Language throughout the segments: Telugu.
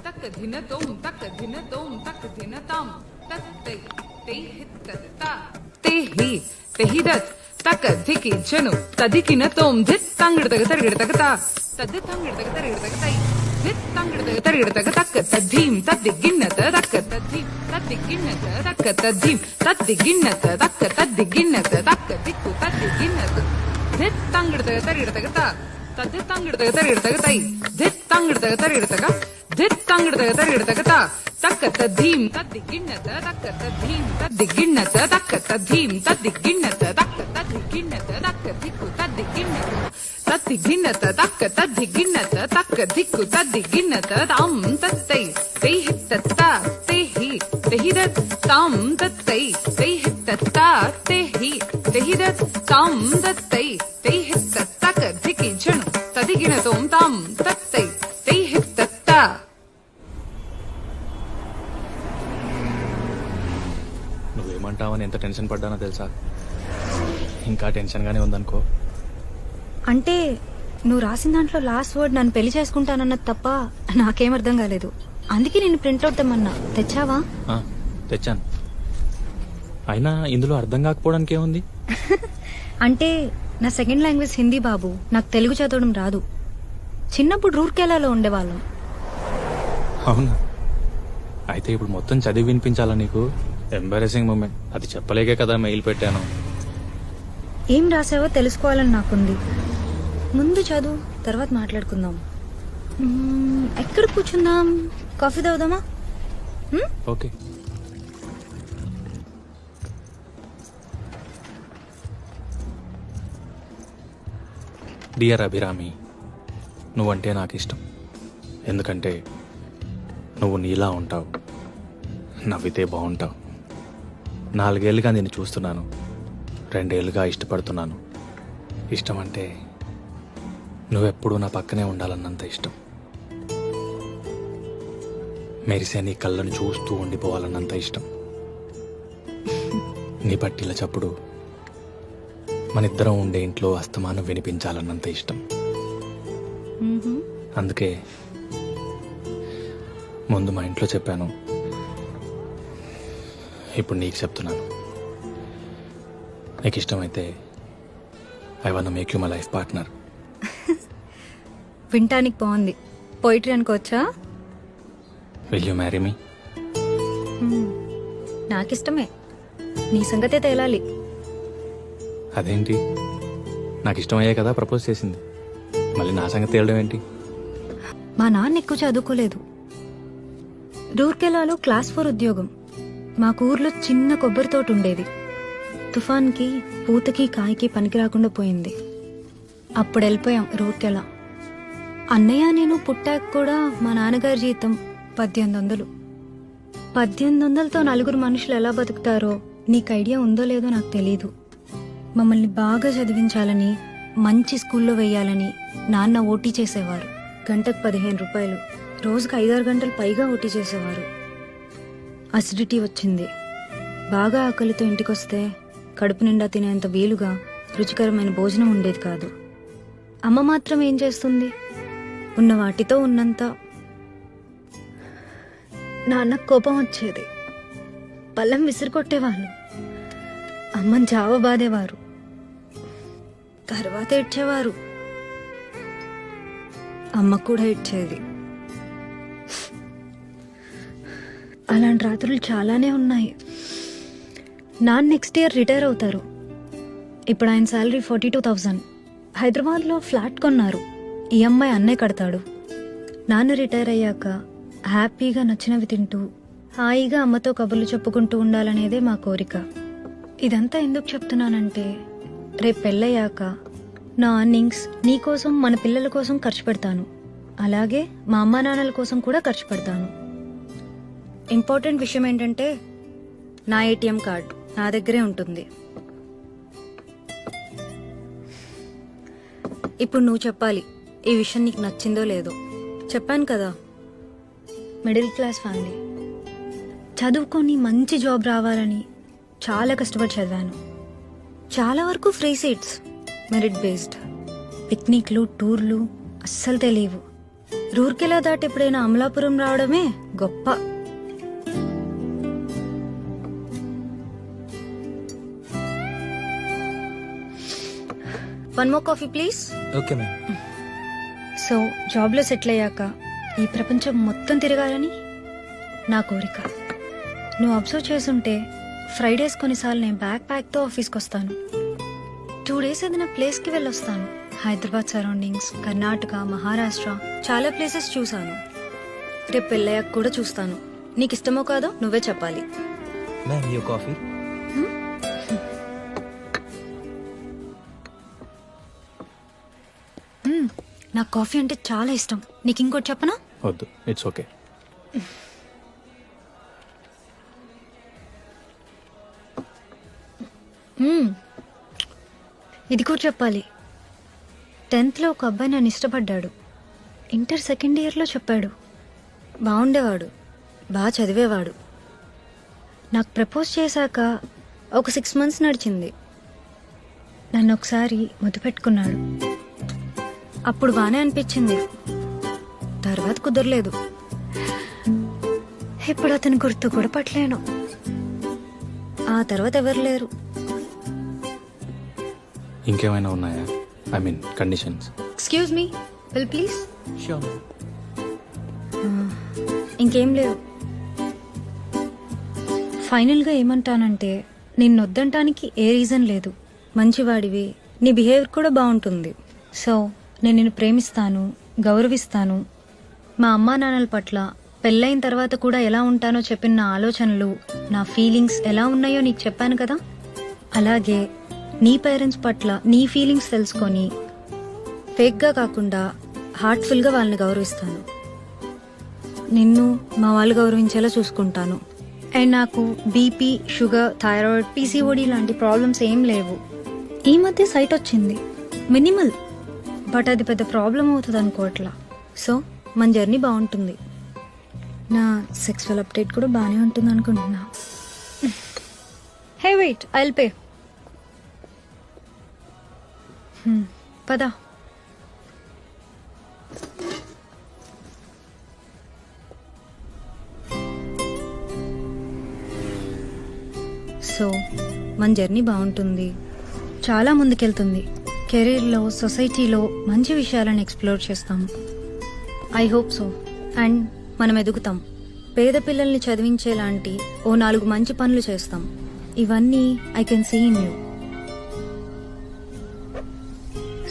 तक धिन तोम तक धिन तोम तक धिन ताम तक ते हित ता ते ही दत तक धिकी जनु तदिकिन तोम धित तंगड़ तक तरगड़ तक ता तद तंगड़ तक तरगड़ तक ताई धित तंगड़ तक तरगड़ तक तक तद्धीम तद्दिगिन्नत तक तद्धीम तद्दिगिन्नत तक तद्धीम तद्दिगिन्नत तक तद्दिगिन्नत तक दिक्कु तद्दिगिन्नत धित तंगड़ तक तरगड़ तक ता तद तंगड़ तक तरगड़ तक ताई धित तंगड़ तक तरगड़ तक धित तंगड़ तक तरगड़ तक ता तक तद्धीम तद्दिगिन्नत तक तद्धीम तद्दिगिन्नत तक तद्धीम तद्दिगिन्नत तक तद्दिगिन्नत तक दिक्कु तद्दिगिन्नत तद्दिगिन्नत तक तद्दिगिन्नत तक दिक्कु तद्दिगिन्नत ताम तत्तै तै हित्तत्ता तेहि तेहिदत् ताम तत्तै तै हित्तत्ता तेहिदत् ताम तत्तै तै हित्तत्तक धिकि जनु तदिगिनतों ताम तत्तै तै हित्तत्ता. నువ్వేమంటావని ఎంత టెన్షన్ పడ్డానో తెలుసా? ఇంకా టెన్షన్ గానే ఉందనుకో. అంటే నువ్వు రాసిన దాంట్లో లాస్ట్ వర్డ్ నన్ను పెళ్లి చేసుకుంటానన్నది తప్ప నాకేం అర్థం కాలేదు. అందుకే నేను ప్రింట్అవుట్ తెమ్మన్నా. తెచ్చావా? తెచ్చాను. అయినా ఇందులో అర్థం కాకపోవడానికి ఏముంది? అంటే నా సెకండ్ లాంగ్వేజ్ హిందీ బాబు. నాకు తెలుగు చదవడం రాదు. చిన్నప్పుడు రూర్కెలాలో ఉండేవాళ్ళం. అవునా? అయితే ఇప్పుడు మొత్తం చదివి వినిపించాలా నీకు? Embarrassing moment. అది చెప్పలేకే కదా మెయిల్ పెట్టాను. ఏం రాసావో తెలుసుకోవాలని నాకుంది. ముందు చదువు, తర్వాత మాట్లాడుకుందాం. ఎక్కడ కూర్చుందాం? కాఫీ తాగుదామా? ఓకే. డియర్ అభిరామి, నువ్వంటే నాకు ఇష్టం. ఎందుకంటే నువ్వు నీలా ఉంటావు, నవ్వితే బాగుంటావు. 4 ఏళ్ళుగా నేను చూస్తున్నాను, 2 ఏళ్ళుగా ఇష్టపడుతున్నాను. ఇష్టం అంటే నువ్వెప్పుడూ నా పక్కనే ఉండాలన్నంత ఇష్టం. మెరిసే నీ కళ్ళను చూస్తూ ఉండిపోవాలన్నంత ఇష్టం. నీ పట్టిల చప్పుడు మనిద్దరం ఉండే ఇంట్లో అస్తమానం వినిపించాలన్నంత ఇష్టం. అందుకే ముందు మా ఇంట్లో చెప్పాను, ఇప్పుడు నీకు చెప్తున్నాను. నీకు ఇష్టమైతే I want to make you my life partner. వింటానికి బాగుంది. పోయిటరీ అనుకోవచ్చా? Will you marry me? నాకిష్టమే. నీ సంగతే తేలాలి. అదేంటి? నాకు ఇష్టమయ్యే కదా ప్రపోజ్ చేసింది, మళ్ళీ నా సంగతి తేలడం ఏంటి? మా నాన్న ఎక్కువ చదువుకోలేదు. రూర్కెలాలో క్లాస్ 4 ఉద్యోగం. మాకు ఊర్లో చిన్న కొబ్బరి తోట ఉండేది. తుఫాన్కి పూతకి కాయకి పనికి రాకుండా పోయింది. అప్పుడు వెళ్ళిపోయాం రూర్కెలా. అన్నయ్య నేను పుట్టాక కూడా మా నాన్నగారి జీతం 1800. 1800తో 4 మనుషులు ఎలా బతుకుతారో నీకు ఐడియా ఉందో లేదో నాకు తెలీదు. మమ్మల్ని బాగా చదివించాలని, మంచి స్కూల్లో వెయ్యాలని నాన్న ఓటీ చేసేవారు. గంటకు 15 రూపాయలు. రోజుకు 5-6 గంటలు పైగా ఓటీ చేసేవారు. అసిడిటీ వచ్చింది. బాగా ఆకలితో ఇంటికొస్తే కడుపు నిండా తినేంత వీలుగా రుచికరమైన భోజనం ఉండేది కాదు. అమ్మ మాత్రం ఏం చేస్తుంది? ఉన్న వాటితో ఉన్నంత. నాన్నకు కోపం వచ్చేది. పళ్ళెం విసిరికొట్టేవాళ్ళు. అమ్మని జావ బాధేవారు. తర్వాత ఏడ్చేవారు. అమ్మ కూడా ఏడ్చేది. అలాంటి రాత్రులు చాలానే ఉన్నాయి. నాన్న నెక్స్ట్ ఇయర్ రిటైర్ అవుతారు. ఇప్పుడు ఆయన శాలరీ 42,000. హైదరాబాద్లో ఫ్లాట్ కొన్నారు. ఈఎంఐ అన్నే కడతాడు. నాన్న రిటైర్ అయ్యాక హ్యాపీగా నచ్చినవి తింటూ హాయిగా అమ్మతో కబుర్లు చెప్పుకుంటూ ఉండాలనేదే మా కోరిక. ఇదంతా ఎందుకు చెప్తున్నానంటే, రేపు పెళ్ళయ్యాక నా అర్నింగ్స్ నీకోసం, మన పిల్లల కోసం ఖర్చు పెడతాను. అలాగే మా అమ్మా నాన్నల కోసం కూడా ఖర్చు పెడతాను. ఇంపార్టెంట్ విషయం ఏంటంటే, నా ఏటీఎం కార్డ్ నా దగ్గరే ఉంటుంది. ఇప్పుడు నువ్వు చెప్పాలి ఈ విషయం నీకు నచ్చిందో లేదో. చెప్పాను కదా, మిడిల్ క్లాస్ ఫ్యామిలీ. చదువుకొని మంచి జాబ్ రావాలని చాలా కష్టపడి చదివాను. చాలా వరకు ఫ్రీ సీట్స్, మెరిట్ బేస్డ్. పిక్నిక్లు, టూర్లు అస్సలు తెలియవు. రూర్కెలా దాటి ఎప్పుడైనా అమలాపురం రావడమే గొప్ప. One more coffee please. Okay ma'am. So జాబ్లో సెటిల్ అయ్యాక ఈ ప్రపంచం మొత్తం తిరగాలని నా కోరిక. నువ్వు అబ్జర్వ్ చేసుంటే ఫ్రైడేస్ కొన్నిసార్లు నేను బ్యాక్ ప్యాక్తో ఆఫీస్కి వస్తాను. 2 days ఏదైనా ప్లేస్కి వెళ్ళొస్తాను. హైదరాబాద్ సరౌండింగ్స్, కర్ణాటక, మహారాష్ట్ర చాలా ప్లేసెస్ చూశాను. రేపు పెళ్ళయ్యాక కూడా చూస్తాను. నీకు ఇష్టమో కాదో నువ్వే చెప్పాలి. Ma'am you coffee. నాకు కాఫీ అంటే చాలా ఇష్టం. నీకు ఇంకోటి చెప్పనా? వద్దు, ఇట్స్ ఓకే. ఇది కూడా చెప్పాలి. 10th లో ఒక అబ్బాయి నన్ను ఇష్టపడ్డాడు. ఇంటర్ 2nd yearలో చెప్పాడు. బాగుండేవాడు, బాగా చదివేవాడు. నాకు ప్రపోజ్ చేశాక ఒక 6 months నడిచింది. నన్ను ఒకసారి ముద్దు పెట్టుకున్నాడు. అప్పుడు బానే అనిపించింది, తర్వాత కుదరలేదు. ఇప్పుడు అతను గుర్తు కూడా పట్టలేను. ఆ తర్వాత ఎవరు లేరు. ఇంకేమైనా ఉన్నాయా? I mean conditions. Excuse me, will please. Sure. ఇంకేం లేవు. ఫైనల్గా ఏమంటానంటే, నిన్నొద్దంటానికి ఏ రీజన్ లేదు. మంచివాడివి, నీ బిహేవియర్ కూడా బాగుంటుంది. సో నేను నిన్ను ప్రేమిస్తాను, గౌరవిస్తాను. మా అమ్మా నాన్నల పట్ల పెళ్ళైన తర్వాత కూడా ఎలా ఉంటానో చెప్పిన నా ఆలోచనలు, నా ఫీలింగ్స్ ఎలా ఉన్నాయో నీకు చెప్పాను కదా. అలాగే నీ పేరెంట్స్ పట్ల నీ ఫీలింగ్స్ తెలుసుకొని ఫేక్గా కాకుండా హార్ట్ఫుల్గా వాళ్ళని గౌరవిస్తాను. నిన్ను మా వాళ్ళు గౌరవించేలా చూసుకుంటాను. అండ్ నాకు బీపీ, షుగర్, థైరాయిడ్, పీసీఓడి లాంటి ప్రాబ్లమ్స్ ఏం లేవు. ఈ మధ్య సైట్ వచ్చింది, మినిమల్, బట్ అది పెద్ద ప్రాబ్లం అవుతుంది అనుకోవట్లా. సో మన జర్నీ బాగుంటుంది. నా సెక్సువల్ అప్డేట్ కూడా బాగానే ఉంటుంది అనుకుంటున్నా. Hey wait, I'll pay. పదా. సో మన జర్నీ బాగుంటుంది, చాలా ముందుకెళ్తుంది. కెరీర్లో, సొసైటీలో మంచి విషయాలను ఎక్స్ప్లోర్ చేస్తాం. I hope so. అండ్ మనం ఎదుగుతాం. పేద పిల్లల్ని చదివించేలాంటి ఓ 4 మంచి పనులు చేస్తాం. ఇవన్నీ I can see in you.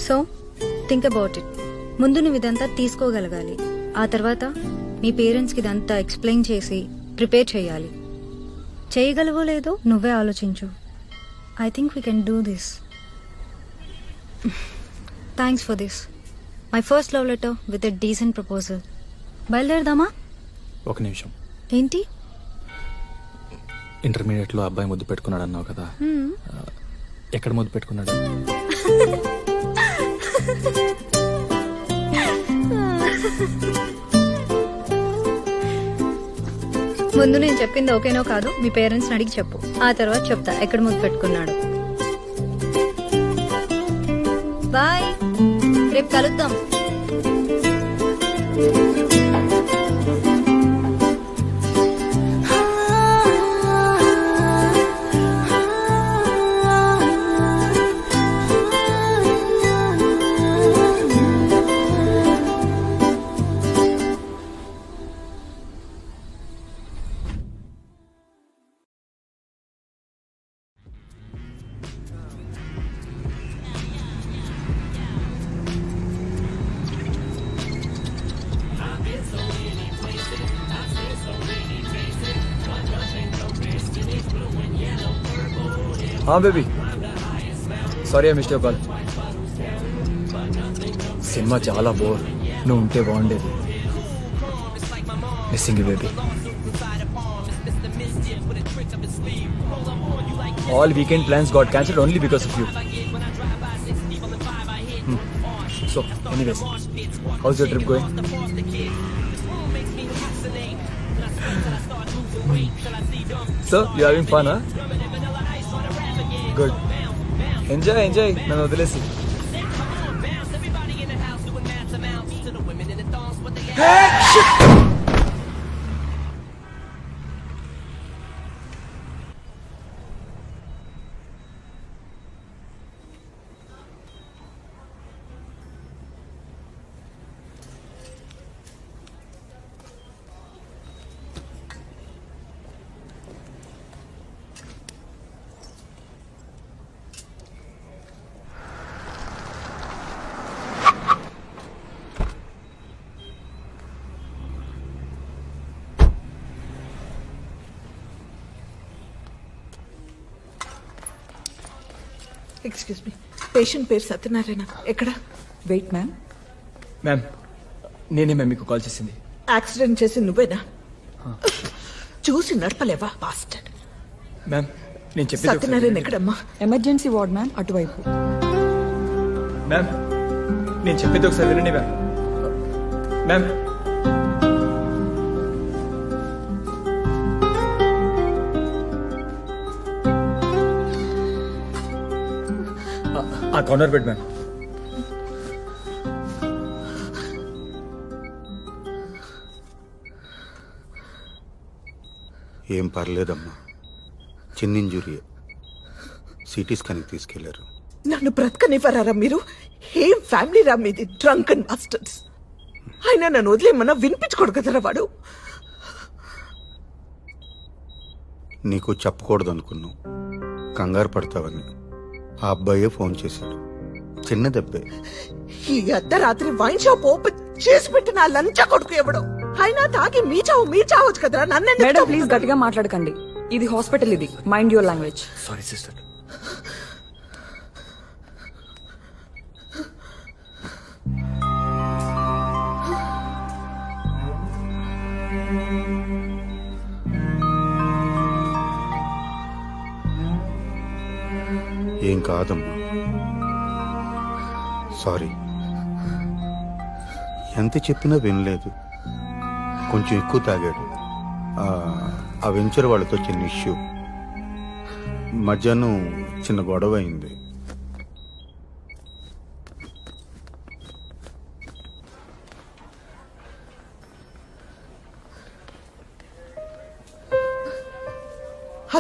So think about it. ముందు నువ్వు ఇదంతా తీసుకోగలగాలి. ఆ తర్వాత మీ పేరెంట్స్కి ఇదంతా ఎక్స్ప్లెయిన్ చేసి ప్రిపేర్ చేయాలి. చేయగలవో లేదో నువ్వే ఆలోచించు. I think we can do this. Thanks for this. My first love letter with a decent proposal. బయలుదేరదామా? ఒక నిమిషం. ఏంటి? ఇంటర్మీడియట్లో అబ్బాయి ముద్దు పెట్టుకున్నాడు అన్నావు కదా, ఎక్కడ ముద్దు పెట్టుకున్నాడు? ముందు నేను చెప్పింది ఓకేనో కాదు మీ పేరెంట్స్ అడిగి చెప్పు. ఆ తర్వాత చెప్తా ఎక్కడ ముద్దు పెట్టుకున్నాడు. బాయ్, రేపు కలుద్దాం. Baby, sorry I missed your call. Cinema చాలా బోర్, నువ్వు ఉంటే బాగుండేది. Missing you baby. All weekend plans got cancelled only because of you. So anyways, how's your trip going? So you having fun? Good. Enjoy enjoy, నన్ను వదిలేసి. ఎక్స్క్యూజ్ మీ, పేషెంట్ పేరు సత్యనారాయణ. ఎక్కడ? Wait ma'am. మ్యామ్ నేనే మ్యామ్ మీకు కాల్ చేసింది. యాక్సిడెంట్ చేసి నువ్వేనా? చూసి నడపలేవా బాస్టర్డ్? మ్యామ్ నేను చెప్పేది ఒకసారి సత్యనారాయణ వినండి. ఎక్కడమ్మా? ఎమర్జెన్సీ వార్డ్ మ్యామ్, అటువైపు. మ్యామ్ నేను చెప్పేది ఒకసారి వినండి మ్యామ్. మ్యామ్ ఆ కార్నర్ బెడ్ మ్యామ్. ఏం పర్లేదమ్మా, చిన్న ఇంజురీ, సిటీ స్కాన్కి తీసుకెళ్లారు. నన్ను బ్రతకనివ్వరారా మీరు? ఏం ఫ్యామిలీ రా మీది? Drunk and masters. అయినా నన్ను వదిలేమన్నా వినిపించుకోడు కదరా వాడు. నీకు చెప్పకూడదు అనుకున్నావు, కంగారు పడతావని. ఆ అబ్బాయే ఫోన్ చేశాడు, చిన్న దెబ్బే. ఈ అర్ధరాత్రి వైన్ షాప్ ఓపెన్ చేసి పెట్టిన ఆ లంచ కొడుకు ఎవడో. అయినా తాగి మీ చావచ్చు కదరా. నన్ను మేడం ప్లీజ్ గట్టిగా మాట్లాడకండి. ఇది హాస్పిటల్, ఇది mind your language. Sorry sister. ఏం కాదమ్మా, సారీ. ఎంత చెప్పినా వినలేదు, కొంచెం ఎక్కువ తాగాడు. ఆ వెంచర్ వాళ్ళతో చిన్న ఇష్యూ, మధ్యాహ్నం చిన్న గొడవ అయింది.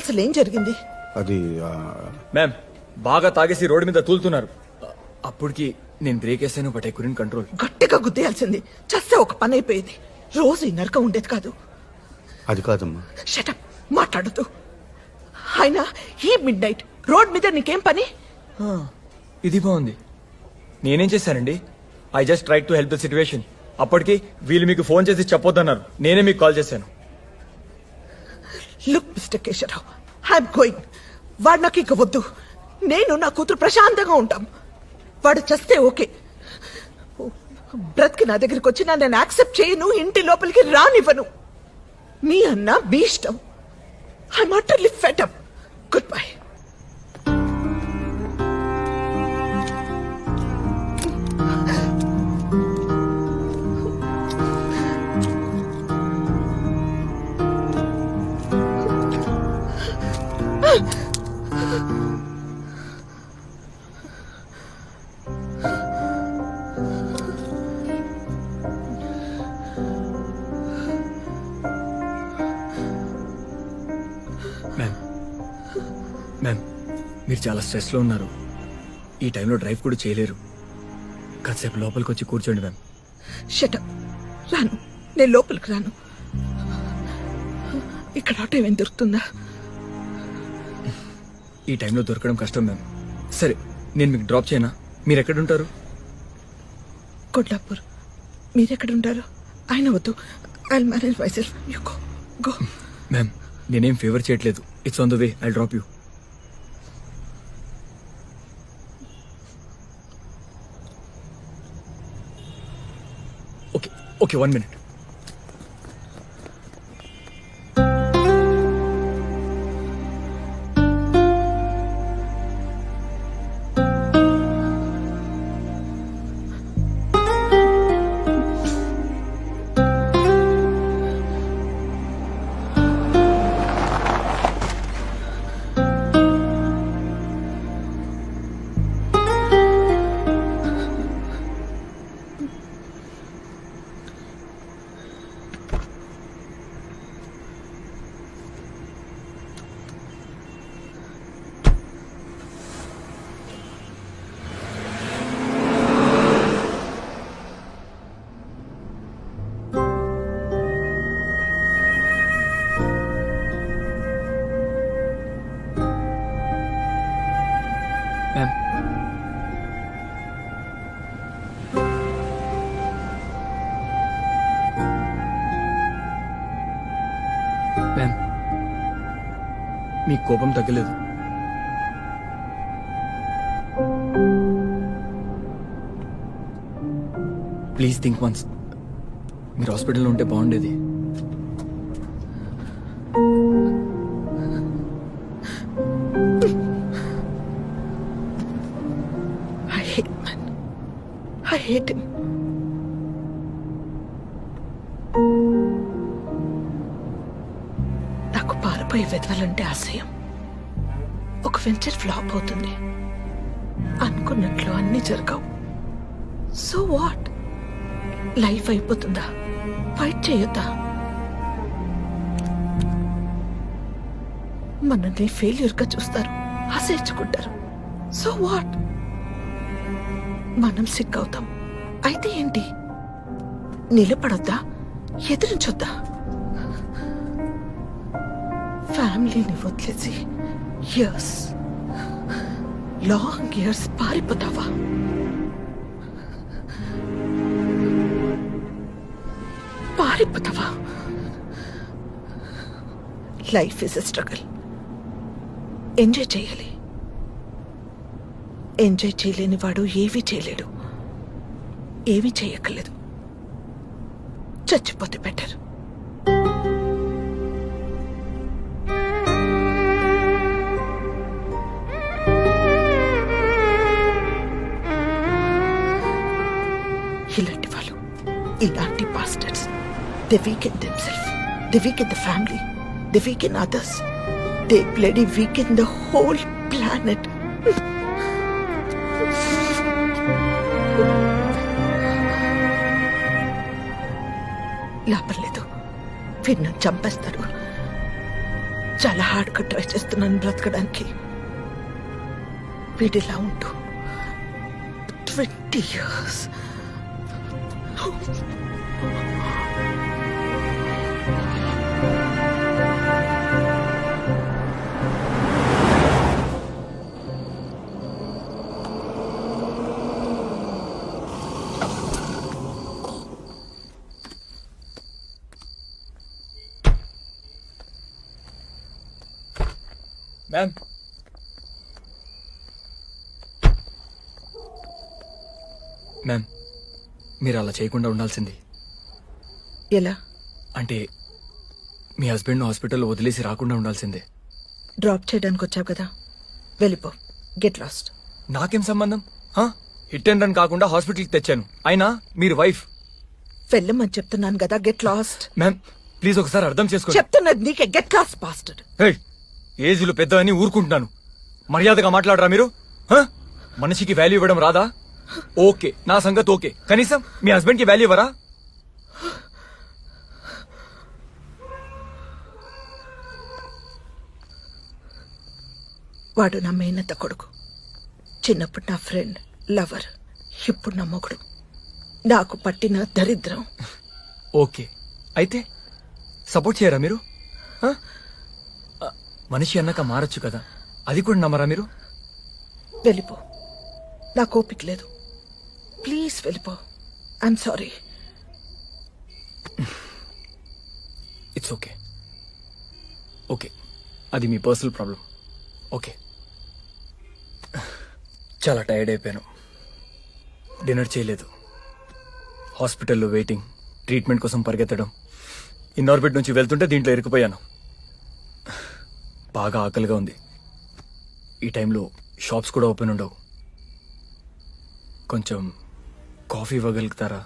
అసలేం జరిగింది? అది మ్యామ్ బాగా తాగేసి రోడ్డు మీద తూలుతున్నారు. అప్పటికి నేను బ్రేక్ వేసాను, బట్ ఐ కుడెంట్ కంట్రోల్. గట్టిగా గుద్దేయాల్సింది. చస్తే ఒక పని అయిపోయేది. రోజు ఈ నరకం ఉండేది కాదు. అది కాదమ్మా. షటప్, మాట్లాడదు. అయినా ఈ మిడ్ నైట్ రోడ్ మీద నీకేం పని? ఇది బాగుంది. నేనేం చేశానండి? I just try to help the situation. అప్పటికి వీళ్ళు మీకు ఫోన్ చేసి చెప్పొద్దన్నారు, నేనే మీకు కాల్ చేశాను. Look mister Keshavarao, I'm going. వాడు నాకు ఇక వద్దు. నేను నా కూతురు ప్రశాంతంగా ఉంటాం. వాడు చస్తే ఓకే, బ్రతికి నా దగ్గరికి వచ్చినా నేను యాక్సెప్ట్ చేయను, ఇంటి లోపలికి రానివ్వను. మీ అన్న మీ ఇష్టం. I'm utterly fed up. Good bye. Ma'am మీరు చాలా స్ట్రెస్లో ఉన్నారు. ఈ టైంలో డ్రైవ్ కూడా చేయలేరు. కాసేపు లోపలికి వచ్చి కూర్చోండి మ్యామ్. షటప్, రాను. నేను లోపలికి రాను. ఇక్కడ ఆటో ఏమేం దొరుకుతుందా? ఈ టైంలో దొరకడం కష్టం మ్యామ్. సరే నేను మీకు డ్రాప్ చేయనా? మీరు ఎక్కడుంటారు? కొల్లాపూర్. మీరెక్కడుంటారు? ఆయన వద్దు. I'll manage myself. You go go. Ma'am నేనేం ఫేవర్ చేయట్లేదు. It's on the way, I drop you. Okay okay, 1 minute. Ma'am ma'am మీ కోపం తగ్గలేదు. Please think once. మీరు హాస్పిటల్లో ఉంటే బాగుండేది. I hate man. I hate him. నాకు పారిపోయి వెతవాలంటే అసహ్యం. ఒక వెంచర్ ఫ్లాప్ అవుతుంది, అనుకున్నట్లు అన్ని జరగవు. So what? లైఫ్ అయిపోతుందా? ఫైట్ చేయొద్దా? మనల్ని ఫెయిల్యూర్ గా చూస్తారు, ఆశయించుకుంటారు. So what? మనం సిక్ అవుతాం. అయితే ఏంటి? నిలబడొద్దా? ఎదిరించొద్దా? ఫ్యామిలీని వదిలేసి ఇయర్స్, లాంగ్ ఇయర్స్ పారిపోతావా? పారిపోతావా? Life is a struggle. Enjoy చేయాలి. ఎంజాయ్ చేయలేని వాడు ఏమీ చేయలేడు. ఏమీ చేయక్కర్లేదు. చచ్చిపోతే బెటర్. ఇలాంటి వాళ్ళు, ఇలాంటి bastards, they weaken themselves, they weaken the family, they weaken others, they bloody weaken the whole planet. లాభం లేదు, వీరు నన్ను చంపేస్తారు. చాలా హార్డ్గా ట్రై చేస్తున్నాను బ్రతకడానికి. వీడిలా ఉంటూ 20 years. మ్యామ్, మ్యామ్, మీరు అలా చేయకుండా ఉండాల్సింది. ఎలా? అంటే మీ హస్బెండ్ హాస్పిటల్లో వదిలేసి రాకుండా ఉండాల్సిందే. డ్రాప్ చేయడానికి వచ్చావు కదా, వెళ్ళిపో. Get lost. నాకేం సంబంధం? హిట్ అండ్ రన్ కాకుండా హాస్పిటల్కి తెచ్చాను. అయినా మీరు వైఫ్. వెళ్ళమని చెప్తున్నాను కదా, గెట్ లాస్ట్. మ్యామ్ ప్లీజ్ ఒకసారి అర్థం చేసుకోండి. చెప్తున్నది నీకే. Get lost bastard. ఏజ్లు పెద్ద అని ఊరుకుంటున్నాను. మర్యాదగా మాట్లాడరా మీరు? మనిషికి వాల్యూ ఇవ్వడం రాదా? ఓకే, నా సంగతి ఓకే. కనీసం మీ హస్బెండ్ కి వాల్యూ ఇవ్వరా? వాడు నా మేనత్త కొడుకు. చిన్నప్పుడు నా ఫ్రెండ్, లవర్, ఇప్పుడు నా మొగుడు. నాకు పట్టిన దరిద్రం. ఓకే, అయితే సపోర్ట్ చేయరా మీరు? మనిషి అన్నాక మారచ్చు కదా, అది కూడా నమ్మరా మీరు? వెళ్ళిపో, నాకు ఓపిక లేదు. ప్లీజ్ వెళ్ళిపో. I'm sorry. It's okay. Okay, అది మీ పర్సనల్ ప్రాబ్లం. ఓకే, చాలా టైర్డ్ అయిపోయాను. డిన్నర్ చేయలేదు. హాస్పిటల్లో వెయిటింగ్, ట్రీట్మెంట్ కోసం పరిగెత్తడం. ఇన్నోర్బిట్ నుంచి వెళ్తుంటే దీంట్లో ఇరుక్కుపోయాను. బాగా ఆకలిగా ఉంది. ఈ టైంలో షాప్స్ కూడా ఓపెన్ ఉండవు. కొంచెం కాఫీ ఇవ్వగలుగుతారా?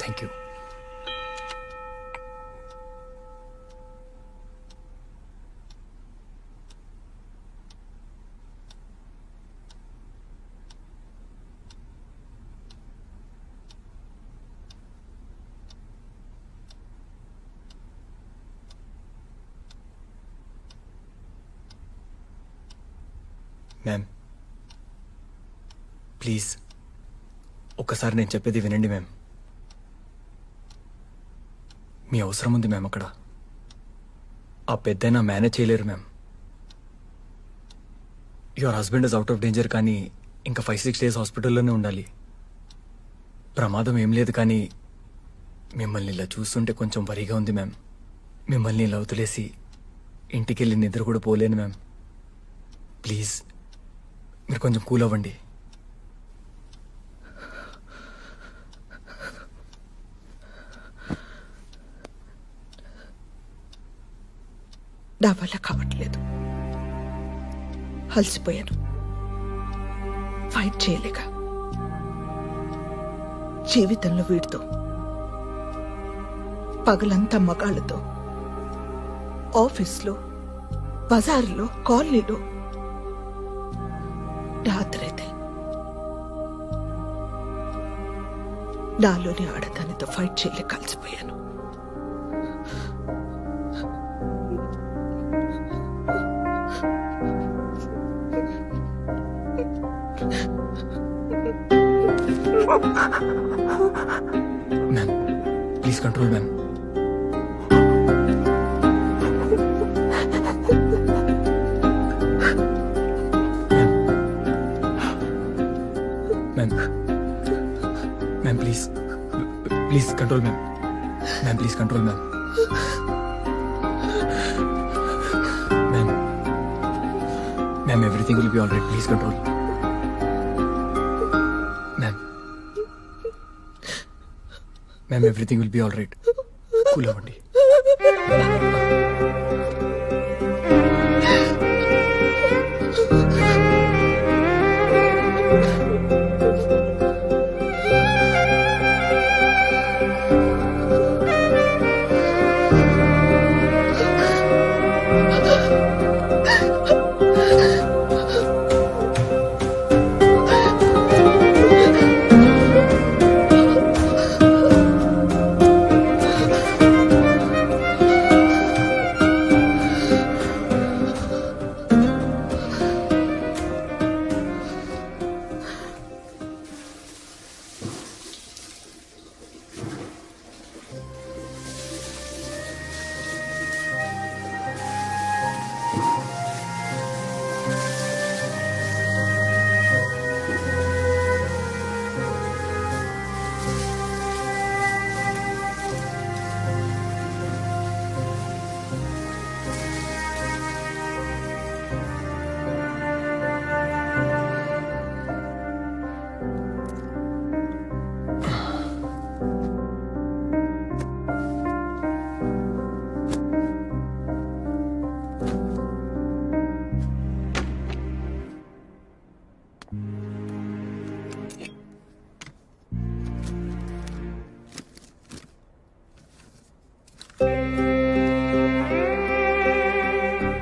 Thank you. మ్యామ్ ప్లీజ్ ఒక్కసారి నేను చెప్పేది వినండి మ్యామ్. మీ అవసరం ఉంది మ్యామ్ అక్కడ. ఆ పెద్దయినా మేనేజ్ చేయలేరు ma'am. Your husband is out of danger, కానీ ఇంకా 5-6 days హాస్పిటల్లోనే ఉండాలి. ప్రమాదం ఏం లేదు, కానీ మిమ్మల్ని ఇలా చూస్తుంటే కొంచెం వరిగా ఉంది మ్యామ్. మిమ్మల్ని ఇలా వదిలేసి ఇంటికెళ్ళి నిద్ర కూడా పోలేను మ్యామ్. ప్లీజ్ మీరు కొంచెం కూల్ అవ్వండి. నా వల్ల కావట్లేదు. అలసిపోయాను. ఫైట్ చేయలేక జీవితంలో వీడితో పగలంతా మగాళ్ళతో, ఆఫీస్లో, బజార్లో, కాలనీలో, రాత్రైతే నాలోని ఆడదానితో ఫైట్ చేయలేక కలిసిపోయాను. Ma'am please control ma'am. Ma'am please please control ma'am. Ma'am please control ma'am. Ma'am everything will be all right. Please control ma'am. Ma'am everything will be all right. Cool అవ్వండి.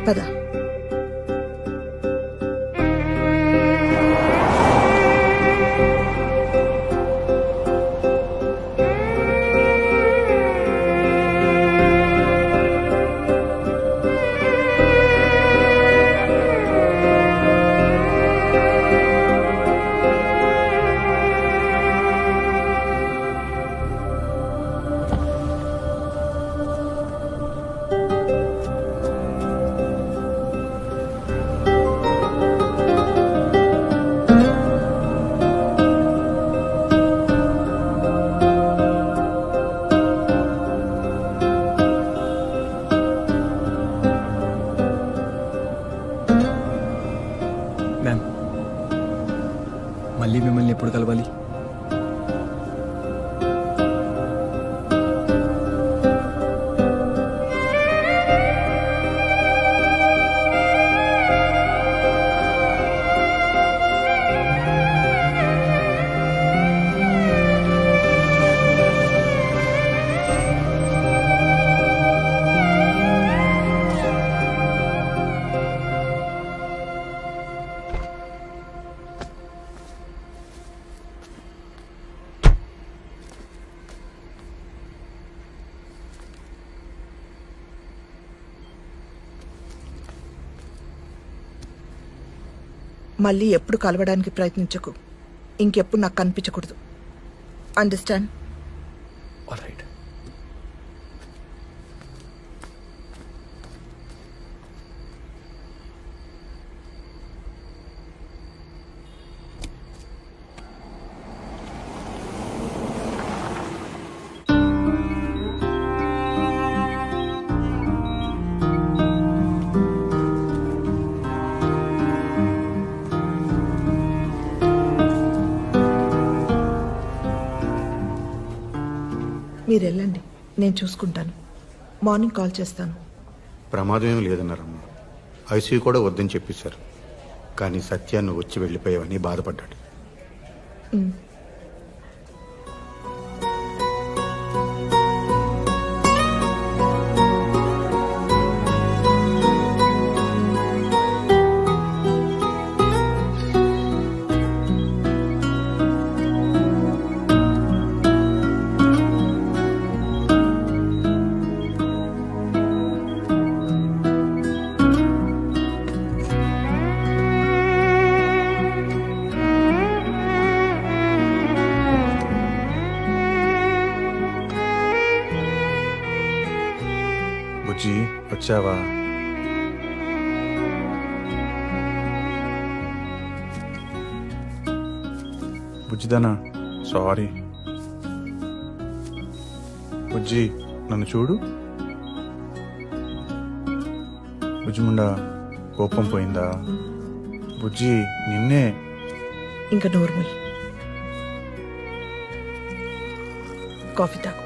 పద. మ్యామ్ మళ్ళీ మిమ్మల్ని ఎప్పుడు కలవాలి? మళ్ళీ ఎప్పుడు కలవడానికి ప్రయత్నించకు. ఇంకెప్పుడు నాకు కనిపించకూడదు. అండర్స్టాండ్? All right. మీరు వెళ్ళండి, నేను చూసుకుంటాను. మార్నింగ్ కాల్ చేస్తాను. ప్రమాదం ఏం లేదన్నారమ్మా. ఐసీయూ కూడా వద్దని చెప్పేశారు. కానీ సత్యాన్ని వచ్చి వెళ్ళిపోయావని బాధపడ్డాడు. బుజ్జి వచ్చావా? బుజ్జిదానా, సారీ. బుజ్జి నన్ను చూడు. బుజ్జిముండా కోపం పోయిందా? బుజ్జి నిన్నే. ఇంకా నోర్మల్. కాఫీ తాగు.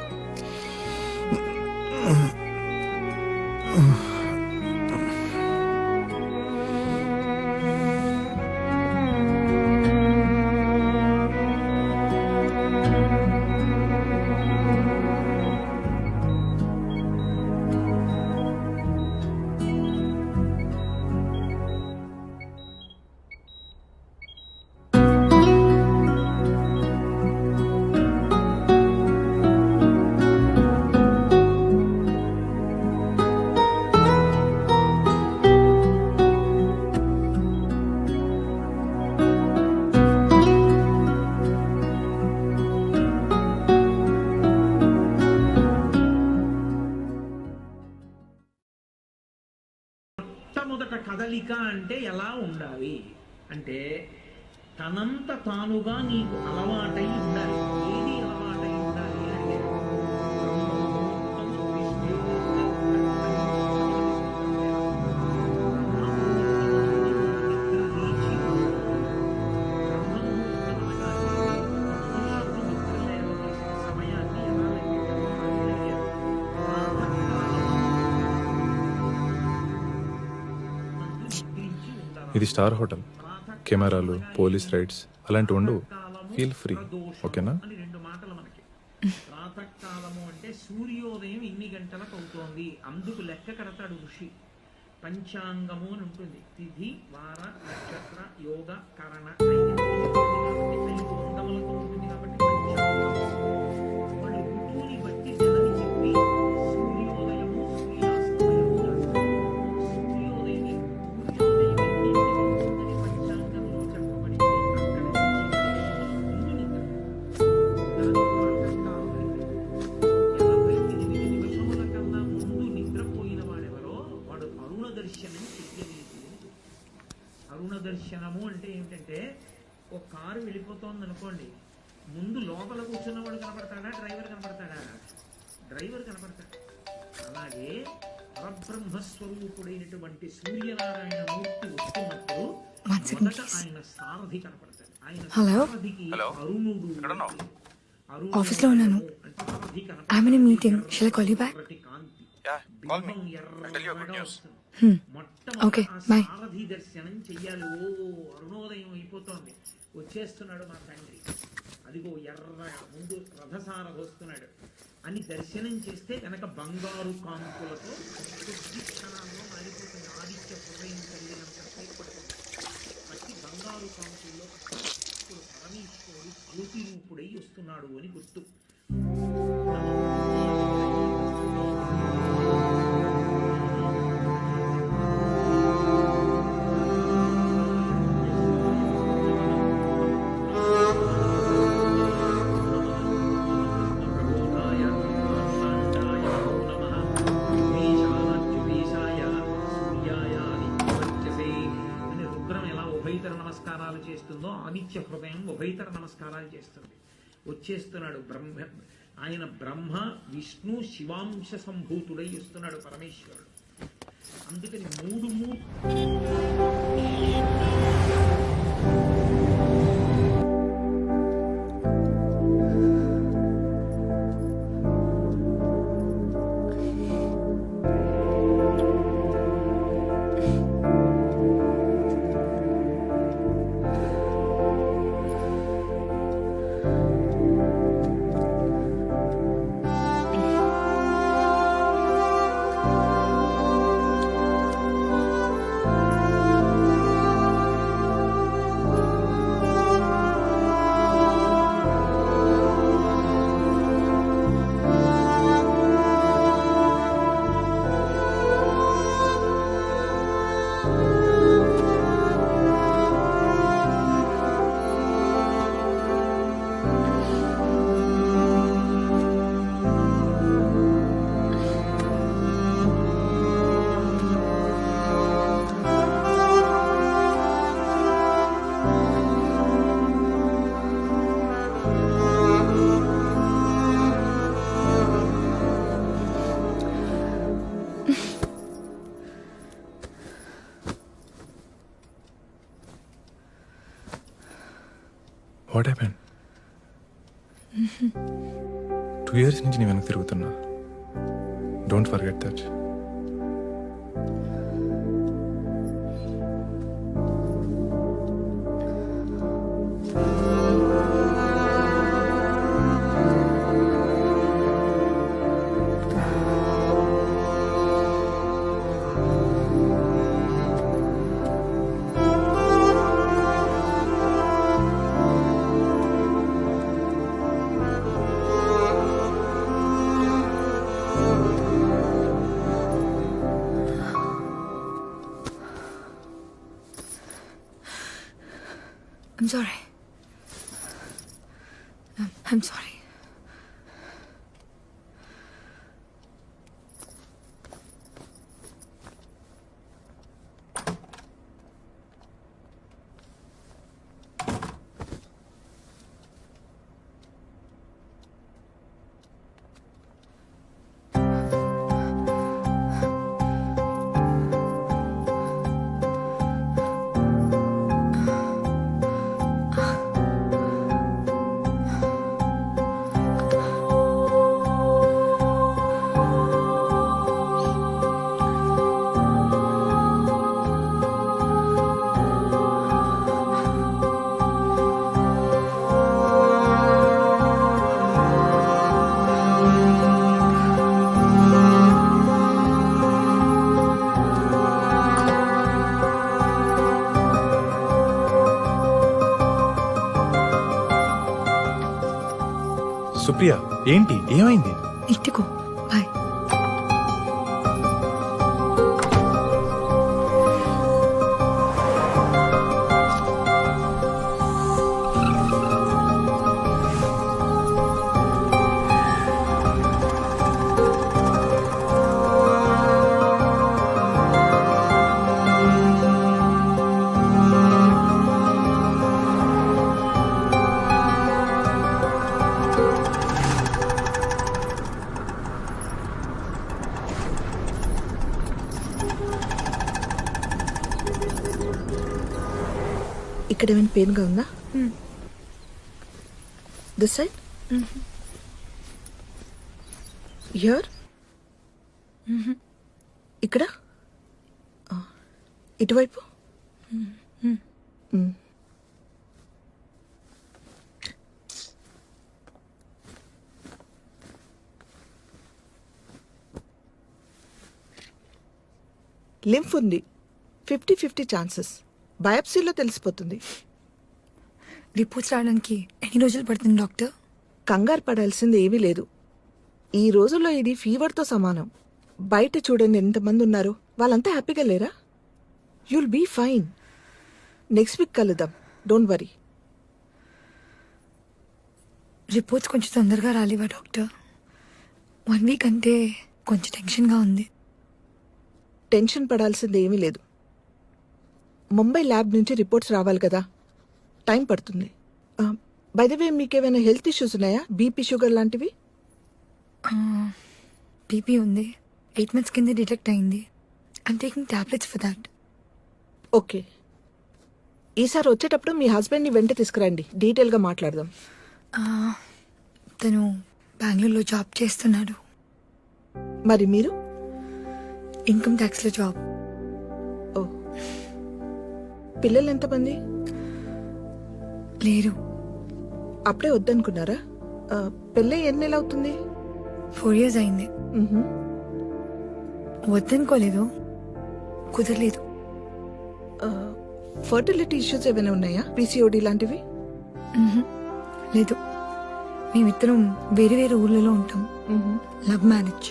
మొట్టమొదట కదలిక అంటే ఎలా ఉండాలి అంటే తనంత తానుగా నీకు అలవాటై ఉండాలి. ఏది అలవాటై ఉండాలి అంటే ఇది స్టార్ హోటల్. కెమెరాలు, పోలీస్ రైడ్స్ అలాంటివి ఉండవు. ఫీల్ ఫ్రీ, ఓకేనా? అని రెండు మాటలు మనకి. ప్రాతకాలము అంటే సూర్యోదయం ఇన్ని గంటలకు అవుతోంది, అందుకు లెక్క కడతాడు ఋషి. పంచాంగము అని ఉంటుంది. తిథి, వార, నక్షత్ర, యోగ, కరణ, 5 అంగములతో ఉంటుంది కాబట్టి పంచాంగం. వాళ్ళు ఋతువుని బట్టి నెలని చెప్పి సూర్యోదయము, సూర్యాస్తమయము రాస్తారు. సూర్యోదయం పంచాంగంలో చెప్పబడిందో అక్కడ నుంచి నిద్ర. దాని ప్రాతకాలం 88 నిమిషముల కన్నా ముందు నిద్రపోయిన వాడెవరో వాడు అరుణ దర్శనం చెయ్యలేదు. అరుణ దర్శనము అంటే ఏమిటంటే ఒక కారు వెళ్ళిపోతోంది అనుకోండి, ముందు లోపల కూర్చున్నవాడు కనపడతాడా, డ్రైవర్ కనపడతాడా? డ్రైవర్ కనపడతాడు. అలాగే పరబ్రహ్మస్వరూపుడైనటువంటి సూర్యనారాయణ మూర్తి వస్తున్నప్పుడు మొదట ఆయన సారథి కనపడతాడు. ఆయన సారథికి అరుణుడు. ఆఫీస్లో ఉన్నాను. I'm in a meeting. Shall I call you back? Okay, bye. సారథి దర్శనం చెయ్యాలి. ఓ అరుణోదయం అయిపోతోంది, వచ్చేస్తున్నాడు మా తండ్రి, అదిగో ఎర్రగా ముందు రథసారథి వస్తున్నాడు అని దర్శనం చేస్తే కనుక బంగారు కాంతులతో కొద్ది క్షణాల్లో మారిపోతుంది. ఆదిత్య హృదయం కలిగినంత పడుతుంది. ప్రతి బంగారు కాంతుల్లో ఇప్పుడు పరమేశ్వరుడు జ్యోతి రూపుడై వస్తున్నాడు అని గుర్తు. నమస్కారాలు చేస్తుందో ఆదిత్య హృదయం ఉభయతర నమస్కారాలు చేస్తుంది. వచ్చేస్తున్నాడు ఆయన బ్రహ్మ విష్ణు శివాంశ సంభూతుడై వస్తున్నాడు పరమేశ్వరుడు. అందుకని మూడు వాట్ హ్యాపెన్? 2 years నుంచి నేను వెనక్కి తిరుగుతున్నా. Don't forget that. I'm sorry. I'm sorry. Supriya, ఏంటి, ఏమైంది? ఇంటికో, బాయ్. ఇక్కడ ఏమైనా పెయిన్గా ఉందా? దిస్ సైడ్, హియర్, ఇక్కడ, ఇటువైపు. లింఫ్ ఉంది, 50-50 ఛాన్సెస్. బయాప్సీలో తెలిసిపోతుంది. రిపోర్ట్స్ రావడానికి ఎన్ని రోజులు పడుతుంది డాక్టర్? కంగారు పడాల్సింది ఏమీ లేదు. ఈ రోజుల్లో ఇది ఫీవర్తో సమానం. బయట చూడండి ఎంతమంది ఉన్నారు, వాళ్ళంతా హ్యాపీగా లేరా? You'll be fine. Next week కలుద్దాం, డోంట్ వరీ. రిపోర్ట్స్ కొంచెం తొందరగా రాలేవా డాక్టర్? 1 week అంటే కొంచెం టెన్షన్గా ఉంది. టెన్షన్ పడాల్సింది ఏమీ లేదు. ముంబై ల్యాబ్ నుంచి రిపోర్ట్స్ రావాలి కదా, టైం పడుతుంది. బై ద వే, మీకేమైనా హెల్త్ ఇష్యూస్ ఉన్నాయా? బీపీ, షుగర్ లాంటివి? బీపీ ఉంది, 8 months కింద డిటెక్ట్ అయింది. I'm taking tablets for that. Okay, ఈసారి వచ్చేటప్పుడు మీ హస్బెండ్ని వెంట తీసుకురండి, డీటెయిల్గా మాట్లాడదాం. తను బెంగళూరులో జాబ్ చేస్తున్నాడు. మరి మీరు? Income ట్యాక్స్లో job. ఓ, పిల్లలు ఎంతమంది? లేరు. అప్పుడే వద్దనుకున్నారా? పెళ్ళై ఎన్ని నెలలు అవుతుంది? 4 years అయింది. మ్హూ. వద్దనుకోలేదు, కుదరలేదు. ఫర్టిలిటీ ఇష్యూస్ ఏమైనా ఉన్నాయా? పీసీఓడి లాంటివి? లేదు, మేమిద్దరం వేరే వేరే ఊర్లలో ఉంటాం. మ్హూ. Love marriage.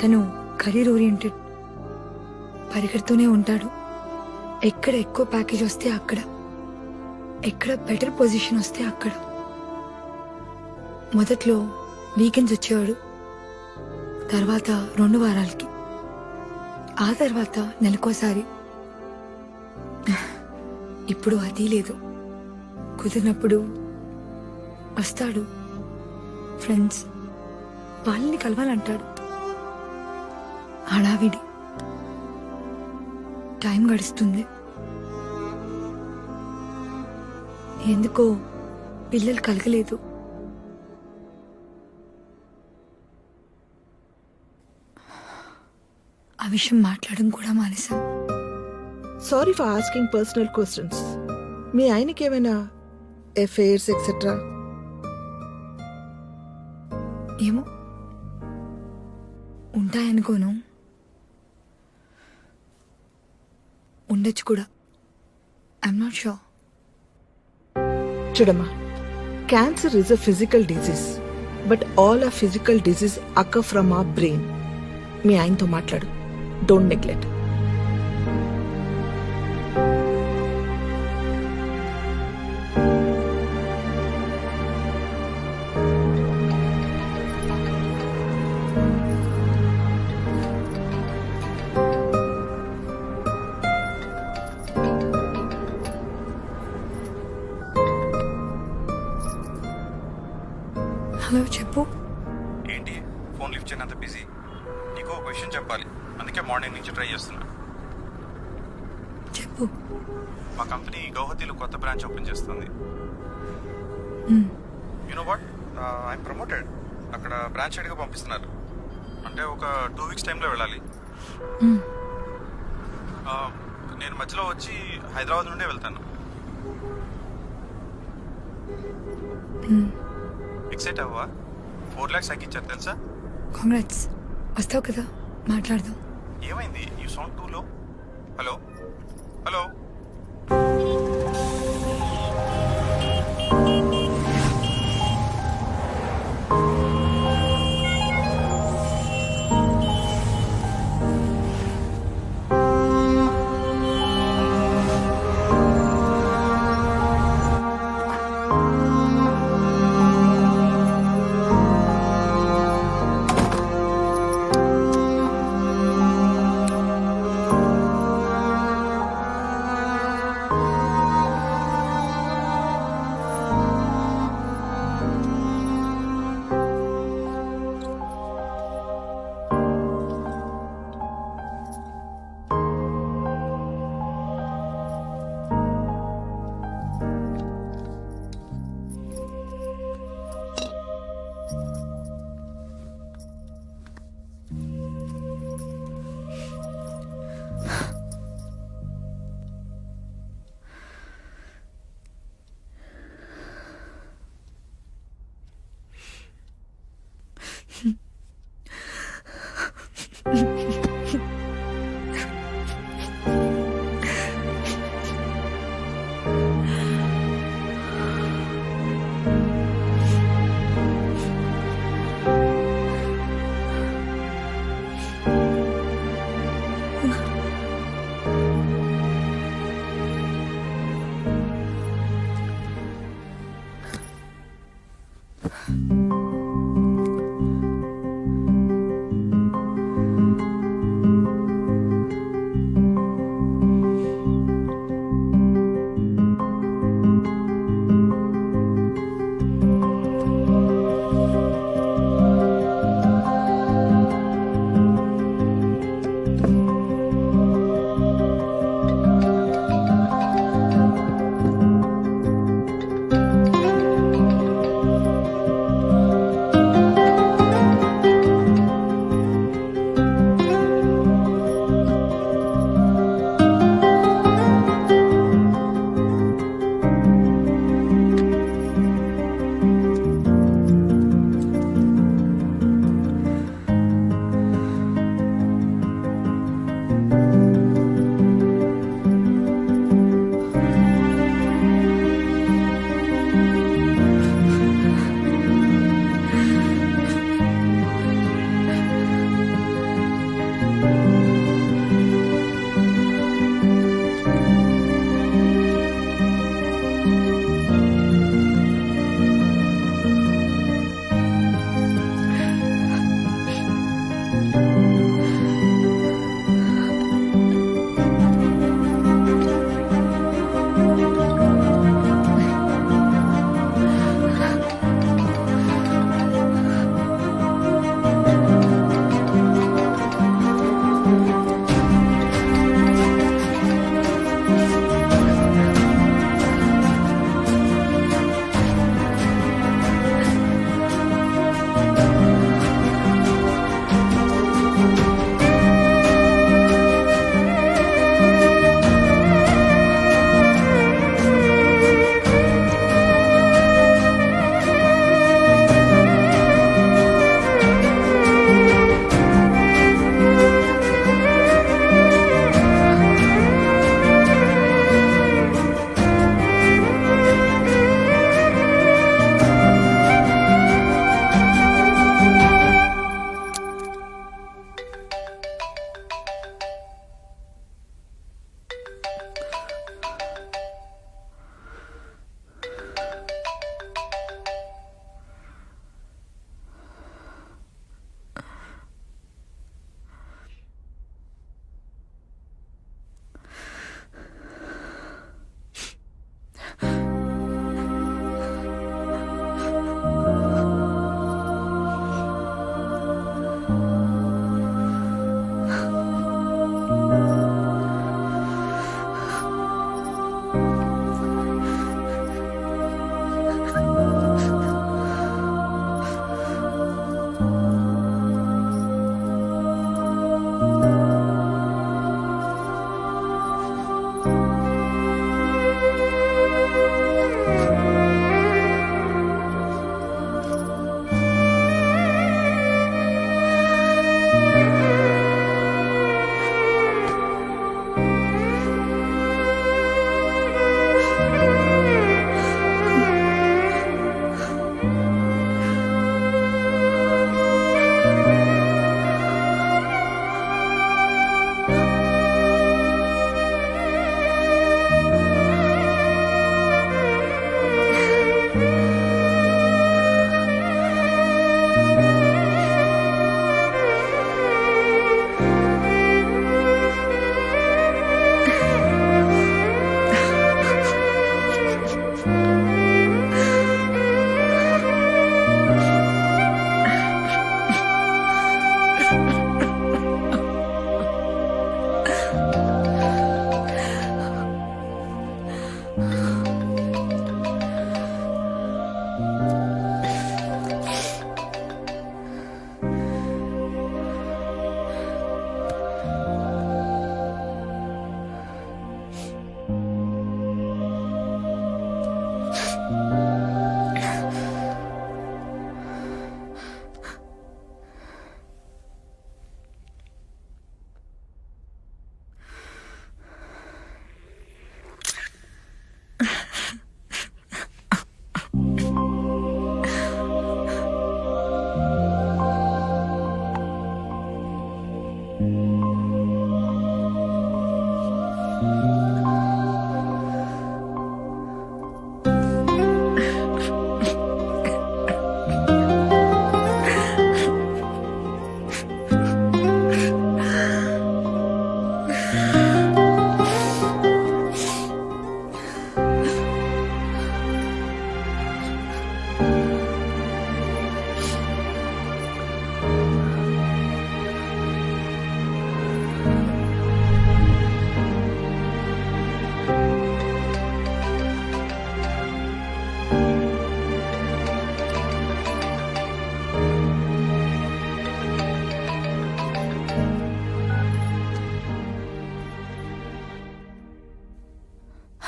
తను కెరీర్ ఓరియంటెడ్, పరిగెడుతూనే ఉంటాడు. ఎక్కడ ఎక్కువ ప్యాకేజ్ వస్తే అక్కడ, ఎక్కడ బెటర్ పొజిషన్ వస్తే అక్కడ. మొదట్లో వీకెండ్స్ వచ్చేవాడు, తర్వాత 2 వారాలకి, ఆ తర్వాత నెలకోసారి. ఇప్పుడు అది లేదు. కుదిరినప్పుడు వస్తాడు, ఫ్రెండ్స్ వాళ్ళని కలవాలంటాడు. హడావిడి, టైం గడుస్తుంది. ఎందుకో పిల్లలు కలగలేదు. ఆ విషయం మాట్లాడడం కూడా మానేశాం. Sorry for asking personal questions. మీ ఆయనకి ఏమైనా ఎఫైర్స్ ఎక్సెట్రా? ఏమో, ఉంటాయనుకోను, ఉండొచ్చు కూడా. I'm not sure. చూడమ్మా, cancer is a physical disease, but all uh physical disease occur from our brain. మీ ఆయనతో మాట్లాడు, డోంట్ నెగ్లెక్ట్. హలో, చెప్పు. ఏంటి ఫోన్ లిఫ్ట్ చేయనంత బిజీ? నీకు ఒక విషయం చెప్పాలి, అందుకే మార్నింగ్ నుంచి ట్రై చేస్తున్నా. చెప్పు. మా కంపెనీ గౌహతిలో కొత్త బ్రాంచ్ ఓపెన్ చేస్తుంది. You know what, I'm promoted. అక్కడ బ్రాంచ్ హెడ్గా పంపిస్తున్నారు. అంటే ఒక 2 weeks టైంలో వెళ్ళాలి. నేను మధ్యలో వచ్చి హైదరాబాద్ నుండే వెళ్తాను. ఎక్సైట్ అవ్వా? 4 lakhs ఇచ్చారు తెలుసా? కాంగ్రాట్స్. వస్తావు కదా, మాట్లాడదాం. ఏమైంది? యూ సౌండ్ టూ లో. Hello hello.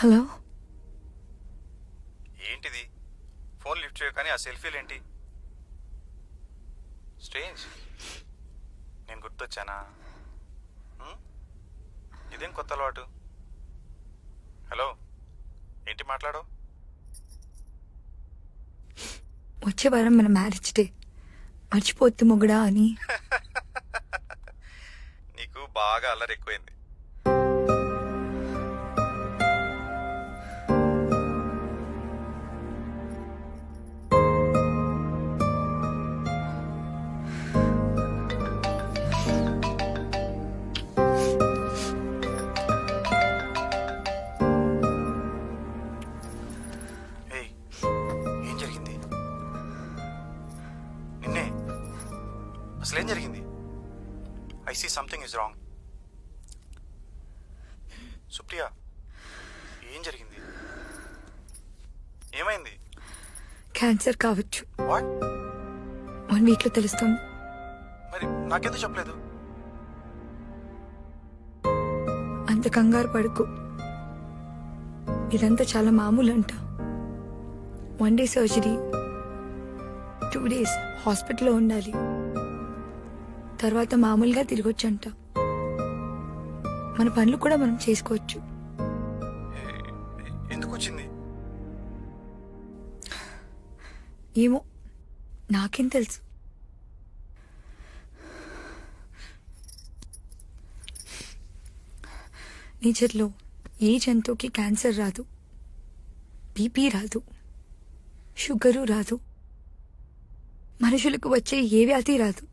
హలో, ఏంటిది ఫోన్ లిఫ్ట్ చేయవు కానీ ఆ సెల్ఫీలు ఏంటి? స్ట్రేంజ్. నేను గుర్తొచ్చానా? ఇదేం కొత్త అలవాటు? హలో, ఏంటి మాట్లాడో? వచ్చే వారం మన మ్యారేజ్ డే, మర్చిపోద్దు మొగుడా అని. నీకు బాగా అల్లరి ఎక్కువైంది. ఏం జరిగింది? నిన్నే అసలేం జరిగింది? I see something is wrong. Supriya, ఏం జరిగింది? ఏమైంది? క్యాన్సర్ కావచ్చు. వాట్? 1 వీక్ లో తెలుస్తుంది. మరి నాకెందుకు చెప్పలేదు? అంత కంగారు పడుకు. ఇదంతా చాలా మామూలు అంట. 1 డే సర్జరీ, 2 days హాస్పిటల్లో ఉండాలి. తర్వాత మామూలుగా తిరగొచ్చంట. మన పనులు కూడా మనం చేసుకోవచ్చు. ఎందుకు వచ్చింది? ఏమో, నాకేం తెలుసు. నేచర్లో ఏ జంతువుకి క్యాన్సర్ రాదు, బీపీ రాదు, షుగరు రాదు, మనుషులకు వచ్చే ఏ వ్యాధి రాదు.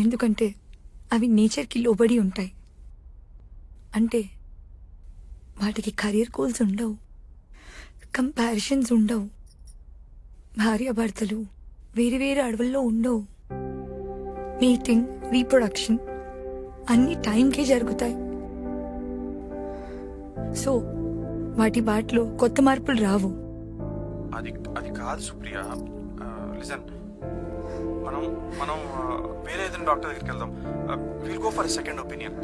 ఎందుకంటే అవి నేచర్కి లోబడి ఉంటాయి. అంటే వాటికి కెరీర్ గోల్స్ ఉండవు, కంపారిజన్స్ ఉండవు, భార్యాభర్తలు వేరు వేరు అడవుల్లో ఉండవు. మీటింగ్, రీప్రొడక్షన్ అన్ని టైంకే జరుగుతాయి. సో వాటి బాటలో కొత్త మార్పులు రావు. అది అది కాదు సుప్రియ. లిసన్, మనం మనం వేరే ఏదైనా డాక్టర్ దగ్గరికి వెళ్దాం. Will go for second opinion.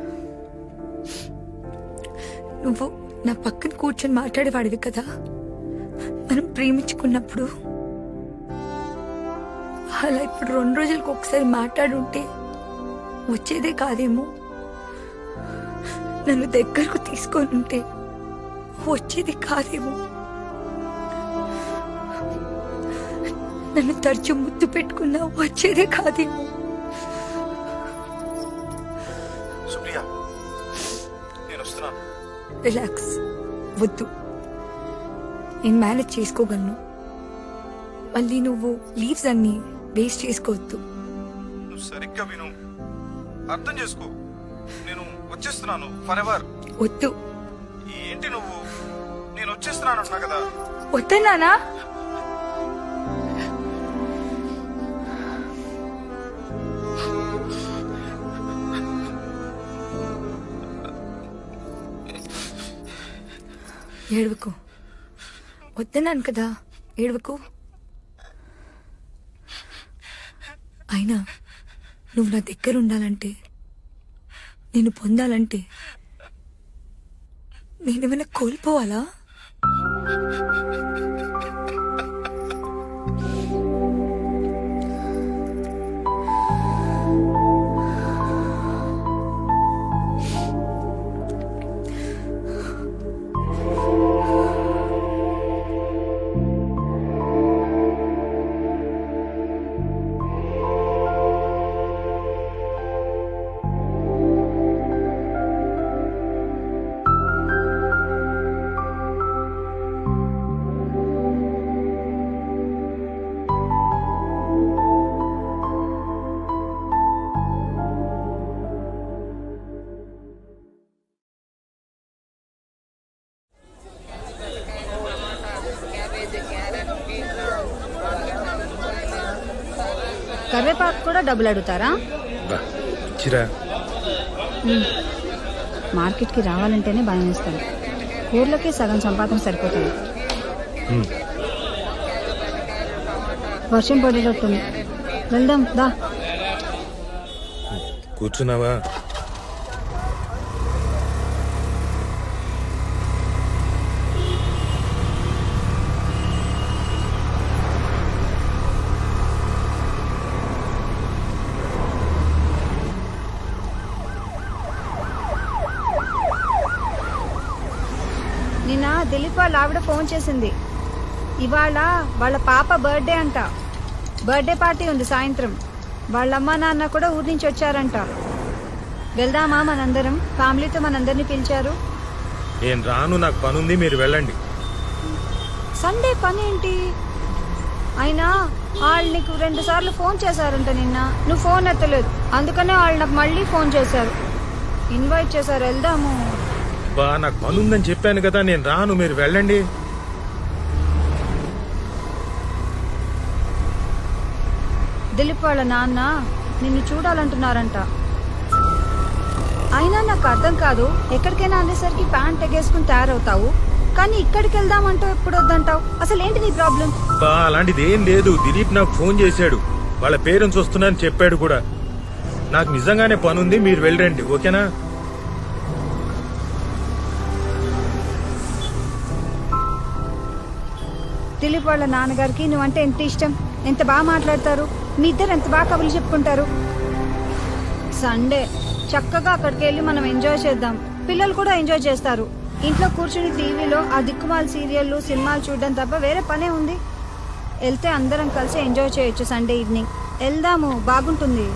నువ్వు నా పక్కన కూర్చొని మాట్లాడేవాడివి కదా మనం ప్రేమించుకున్నప్పుడు. అలా ఇప్పుడు 2 రోజులకు ఒకసారి మాట్లాడుంటే వచ్చేదే కాదేమో. నన్ను దగ్గరకు తీసుకొని ఉంటే వచ్చేది కాదేమో. నన్ను తరచు ముద్దు పెట్టుకున్నా వచ్చేదే కాదేమో. సుప్రియ, నేను వస్తున్నాను. రిలాక్స్, వద్దు. నేను మేనేజ్ చేసుకోగలను. మళ్ళీ నువ్వు లీవ్స్ అన్ని వేస్ట్ చేసుకోవద్దు. నువ్వు సరిగ్గా విను, అర్థం చేసుకో. నేను వచ్చేస్తున్నాను ఫర్ ఎవర్. వద్దు. ఏంటి నువ్వు? నేను వచ్చేస్తున్నాను అన్నా కదా. వద్దన్నానా? ఏడవకు. వద్దన్నాను కదా, ఏడవకు. అయినా నువ్వు నా దగ్గర ఉండాలంటే, నేను పొందాలంటే నేనేమైనా కోల్పోవాలా? కరివేపాకు కూడా డబ్బులు అడుగుతారా? ఇచ్చిరా. మార్కెట్కి రావాలంటేనే భయం వేస్తాను. కూరలకి సగం సంపాదన సరిపోతుంది. వర్షం పడేటట్టుంది, వెళ్దాం దా. కూర్చున్నావా? నిన్న దిలీప్ వాళ్ళ ఆవిడ ఫోన్ చేసింది. ఇవాళ వాళ్ళ పాప బర్త్డే అంట. బర్త్డే పార్టీ ఉంది సాయంత్రం. వాళ్ళమ్మ నాన్న కూడా ఊరి నుంచి వచ్చారంట. వెళ్దామా మనందరం? ఫ్యామిలీతో మనందరినీ పిలిచారు. నేను రాను, నాకు పనుంది, మీరు వెళ్ళండి. సండే పని ఏంటి? అయినా వాళ్ళు నీకు 2 సార్లు ఫోన్ చేశారంట నిన్న. నువ్వు ఫోన్ ఎత్తలేదు, అందుకనే వాళ్ళు నాకు మళ్ళీ ఫోన్ చేశారు, ఇన్వైట్ చేశారు. వెళ్దాము. బా, నాకు పనుందని చెప్పాను కదా, నేను రాను, మీరు వెళ్ళండి. దిలీప్ వాళ్ళ నాన్న నిన్ను చూడాలంటున్నారంట. అయినా నాకు అర్థం కాదు, ఎక్కడికైనా అనేసరికి ప్యాంట్ ఎగేసుకుని తయారవుతావు, కానీ ఇక్కడికి వెళ్దామంటావు, ఎప్పుడు వద్దంటావు. అసలు ఏంటి నీ ప్రాబ్లం? బా, అలాంటిది ఏం లేదు. దిలీప్ నాకు ఫోన్ చేశాడు, వాళ్ళ పేరెంట్స్ వస్తున్నారని చెప్పాడు కూడా. నాకు నిజంగానే పనుంది, మీరు వెళ్ళండి, ఓకేనా? దిలీప్ వాళ్ళ నాన్నగారికి నువ్వంటే ఎంత ఇష్టం, ఎంత బాగా మాట్లాడతారు, మీ ఇద్దరు ఎంత బాగా కబుర్లు చెప్పుకుంటారు. సండే చక్కగా అక్కడికి వెళ్ళి మనం ఎంజాయ్ చేద్దాం. పిల్లలు కూడా ఎంజాయ్ చేస్తారు. ఇంట్లో కూర్చుని టీవీలో ఆ దిక్కుమాల సీరియల్లు సినిమాలు చూడడం తప్ప వేరే పనే ఉంది. వెళ్తే అందరం కలిసి ఎంజాయ్ చేయొచ్చు. సండే ఈవినింగ్ వెళ్దాము, బాగుంటుంది.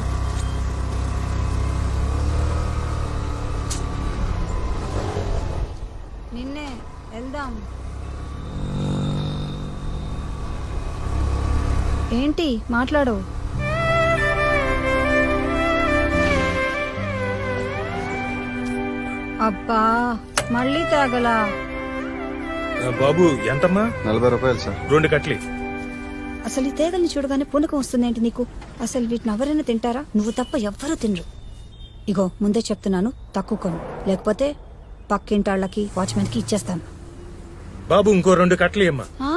నిన్నే వెళ్దాం. ఏంటి మాట్లాడు? అబ్బా, మళ్ళీ తాగలా? బాబు ఎంతమ్మా? 40 రూపాయలు సార్. 2 కట్లి. అసలు ఈ తేగల్ని చూడగానే పూనకం వస్తుందేంటి నీకు? అసలు వీటిని ఎవరైనా తింటారా? నువ్వు తప్ప ఎవ్వరూ తినరు. ఇగో ముందే చెప్తున్నాను, తక్కువ కొను, లేకపోతే పక్కింటాళ్ళకి వాచ్మెన్కి ఇచ్చేస్తాను. బాబు ఇంకో 2 కట్లి అమ్మా. ఆ?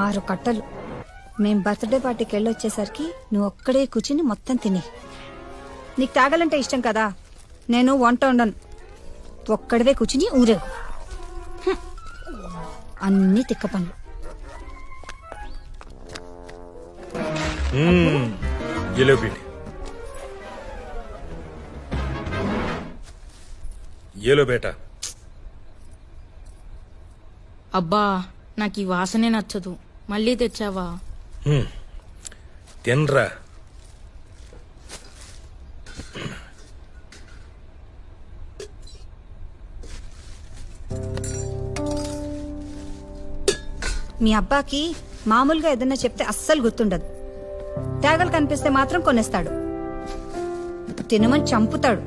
6 కట్టలు. మేం బర్త్డే పార్టీకి వెళ్ళొచ్చేసరికి నువ్వు ఒక్కడే కూర్చుని మొత్తం తిని. నీకు తాగాలంటే ఇష్టం కదా, నేను వంట వండను, ఒక్కడవే కూర్చుని ఊరేగు. అన్ని తిక్క పనులు. ఏలో బేటా. అబ్బా, నాకు ఈ వాసనే నచ్చదు. మళ్ళీ తెచ్చావా? తినరా. మీ అబ్బాకి మామూలుగా ఏదన్నా చెప్తే అస్సలు గుర్తుండదు. తేగలు కనిపిస్తే మాత్రం కొనేస్తాడు, తినమని చంపుతాడు.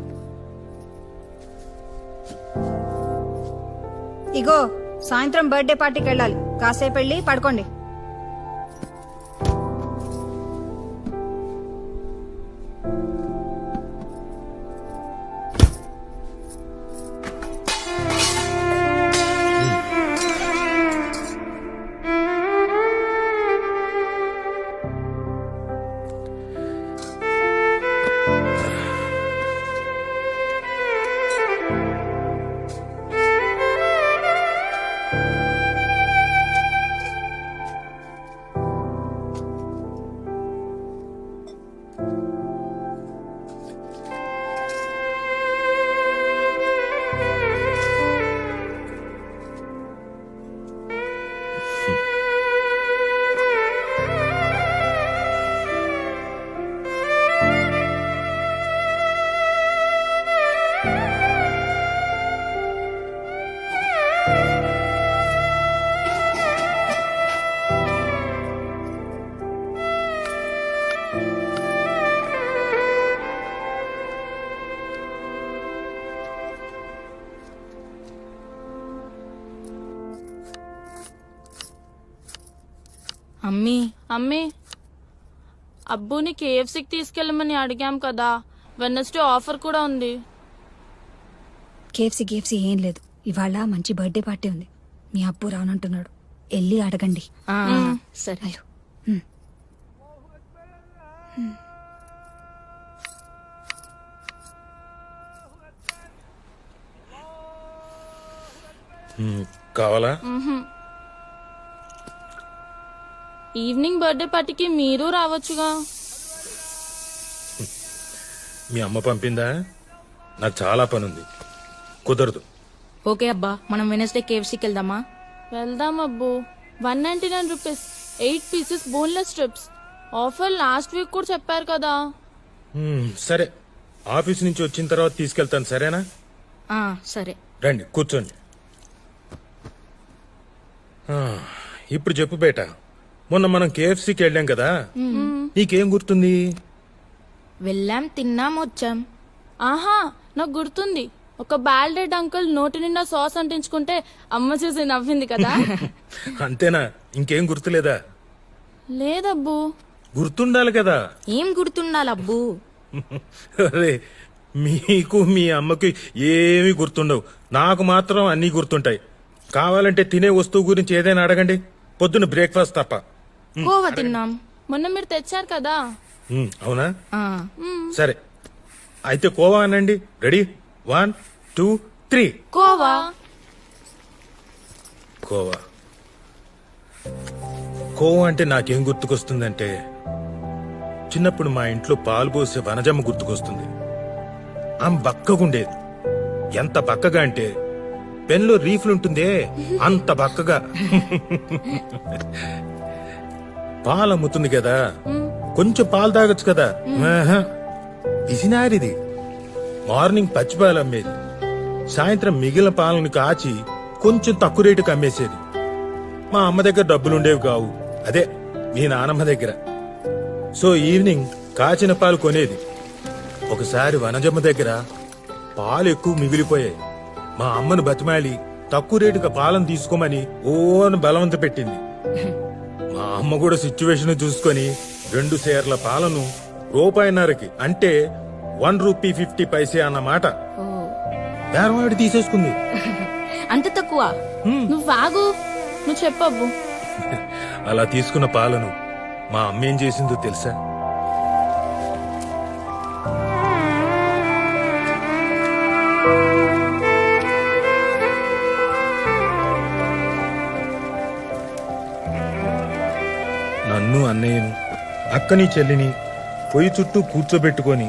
ఇగో సాయంత్రం బర్త్డే పార్టీకి వెళ్ళాలి, కాసేపు వెళ్ళి పడుకోండి. అమ్మీ అమ్మీ అబ్బుని కేఎఫ్సీకి తీసుకెళ్ళమని అడిగాం కదా, వెన్నస్డే ఆఫర్ కూడా ఉంది. కేఎఫ్సీ ఏం లేదు. ఇవాళ మంచి బర్త్డే పార్టీ ఉంది. మీ అప్పు రానంటున్నాడు. వెళ్ళి అడగండి. సరే. కావాలా? ఈవినింగ్ బర్త్డే పార్టీకి మీరు రావచ్చుగా. మీ అమ్మ పంపిందా? నాకు చాలా పని ఉంది, కుదరదు. ఓకే అబ్బా, మనం వెనస్డే కేఎఫ్సీకి వెళ్దామా? వెళ్దాం అబ్బు. 199 rupees 8 pieces boneless strips. Offer last week కూడా చెప్పారు కదా. సరే, ఆఫీస్ నుంచి వచ్చిన తర్వాత తీసుకెళ్తాను, సరేనా? సరే రండి కూర్చోండి. ఇప్పుడు చెప్పు బేట, మొన్న మనం కేఎఫ్సీకి వెళ్ళాం కదా, నీకేం గుర్తుంది? వెళ్ళాం, తిన్నాం, వచ్చాం. ఆహా, నాకు గుర్తుంది. ఒక బాల్డెడ్ అంకుల్ నోటి నిండా సాస్ అంటించుకుంటే అమ్మ చూసి నవ్వింది కదా. అంతేనా? ఇంకేం గుర్తులేదా? లేదబ్బు. గుర్తుండాలి కదా. ఏం గుర్తుండాలబ్బు? అరే, మీకు మీ అమ్మకి ఏమీ గుర్తుండవు, నాకు మాత్రం అన్నీ గుర్తుంటాయి. కావాలంటే తినే వస్తువు గురించి ఏదైనా అడగండి, పొద్దున్న బ్రేక్ఫాస్ట్ తప్ప. కోవా తిన్నాం, మొన్న మీరు తెచ్చారు కదా. అవునా? సరే, అయితే కోవా అనండి. రెడీ? 1 2 3. కోవా. కోవా కోవా అంటే నాకేం గుర్తుకొస్తుందంటే, చిన్నప్పుడు మా ఇంట్లో పాలు పోసే వనజమ్మ గుర్తుకొస్తుంది. ఆమె బక్కగుండేది. ఎంత బక్కగా అంటే పెన్లో రీఫ్లుంటుందే అంత బక్కగా. పాలు అమ్ముతుంది కదా, కొంచెం పాలు తాగొచ్చు కదా. పిసినారిది. మార్నింగ్ పచ్చి పాలు అమ్మేది, సాయంత్రం మిగిలిన పాలను కాచి కొంచెం తక్కువ రేటుకి అమ్మేసేది. మా అమ్మ దగ్గర డబ్బులుండేవి కావు, అదే మీ నానమ్మ దగ్గర. సో ఈవినింగ్ కాచిన పాలు కొనేది. ఒకసారి వనజమ్మ దగ్గర పాలు ఎక్కువ మిగిలిపోయాయి. మా అమ్మను బతిమాలి తక్కువ రేటుగా పాలను తీసుకోమని ఓను బలవంత పెట్టింది. మా అమ్మ కూడా సిచ్యువేషన్ చూసుకొని 2 సేర్ల పాలను ₹1.5కి, అంటే 1 రూపీ 50 పైసే అన్నమాట, బేరవాడి తీసేసుకుంది. అంత తక్కువ? నువ్వు ఆగు, నువ్వు చెప్పబ్బు. అలా తీసుకున్న పాలను మా అమ్మ ఏం చేసిందో తెలుసా? నన్ను, అన్నయ్యను, అక్కని, చెల్లిని పొయ్యి చుట్టూ కూర్చోబెట్టుకొని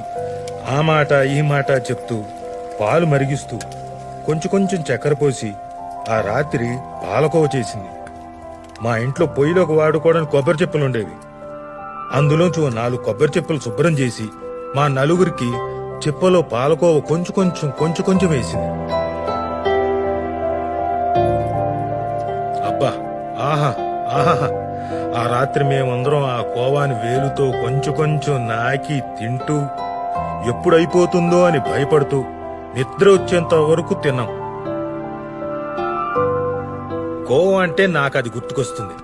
ఆ మాట ఈ మాట చెప్తూ పాలు మరిగిస్తూ కొంచెం కొంచెం చక్కెర పోసి ఆ రాత్రి పాలకోవ చేసింది. మా ఇంట్లో పొయ్యిలోకి వాడుకోవడానికి కొబ్బరి చెప్పులుండేవి. అందులోంచి 4 కొబ్బరి చెప్పులు శుభ్రం చేసి మా నలుగురికి చెప్పలో పాలకోవ కొంచెం కొంచెం వేసింది. అబ్బా, ఆహా ఆహా! ఆ రాత్రి మేమందరం ఆ కోవాని వేలుతో కొంచెం నాకి తింటూ ఎప్పుడైపోతుందో అని భయపడుతూ నిద్ర వచ్చేంత వరకు తిన్నాం. కోవా అంటే నాకు అది గుర్తుకొస్తుంది.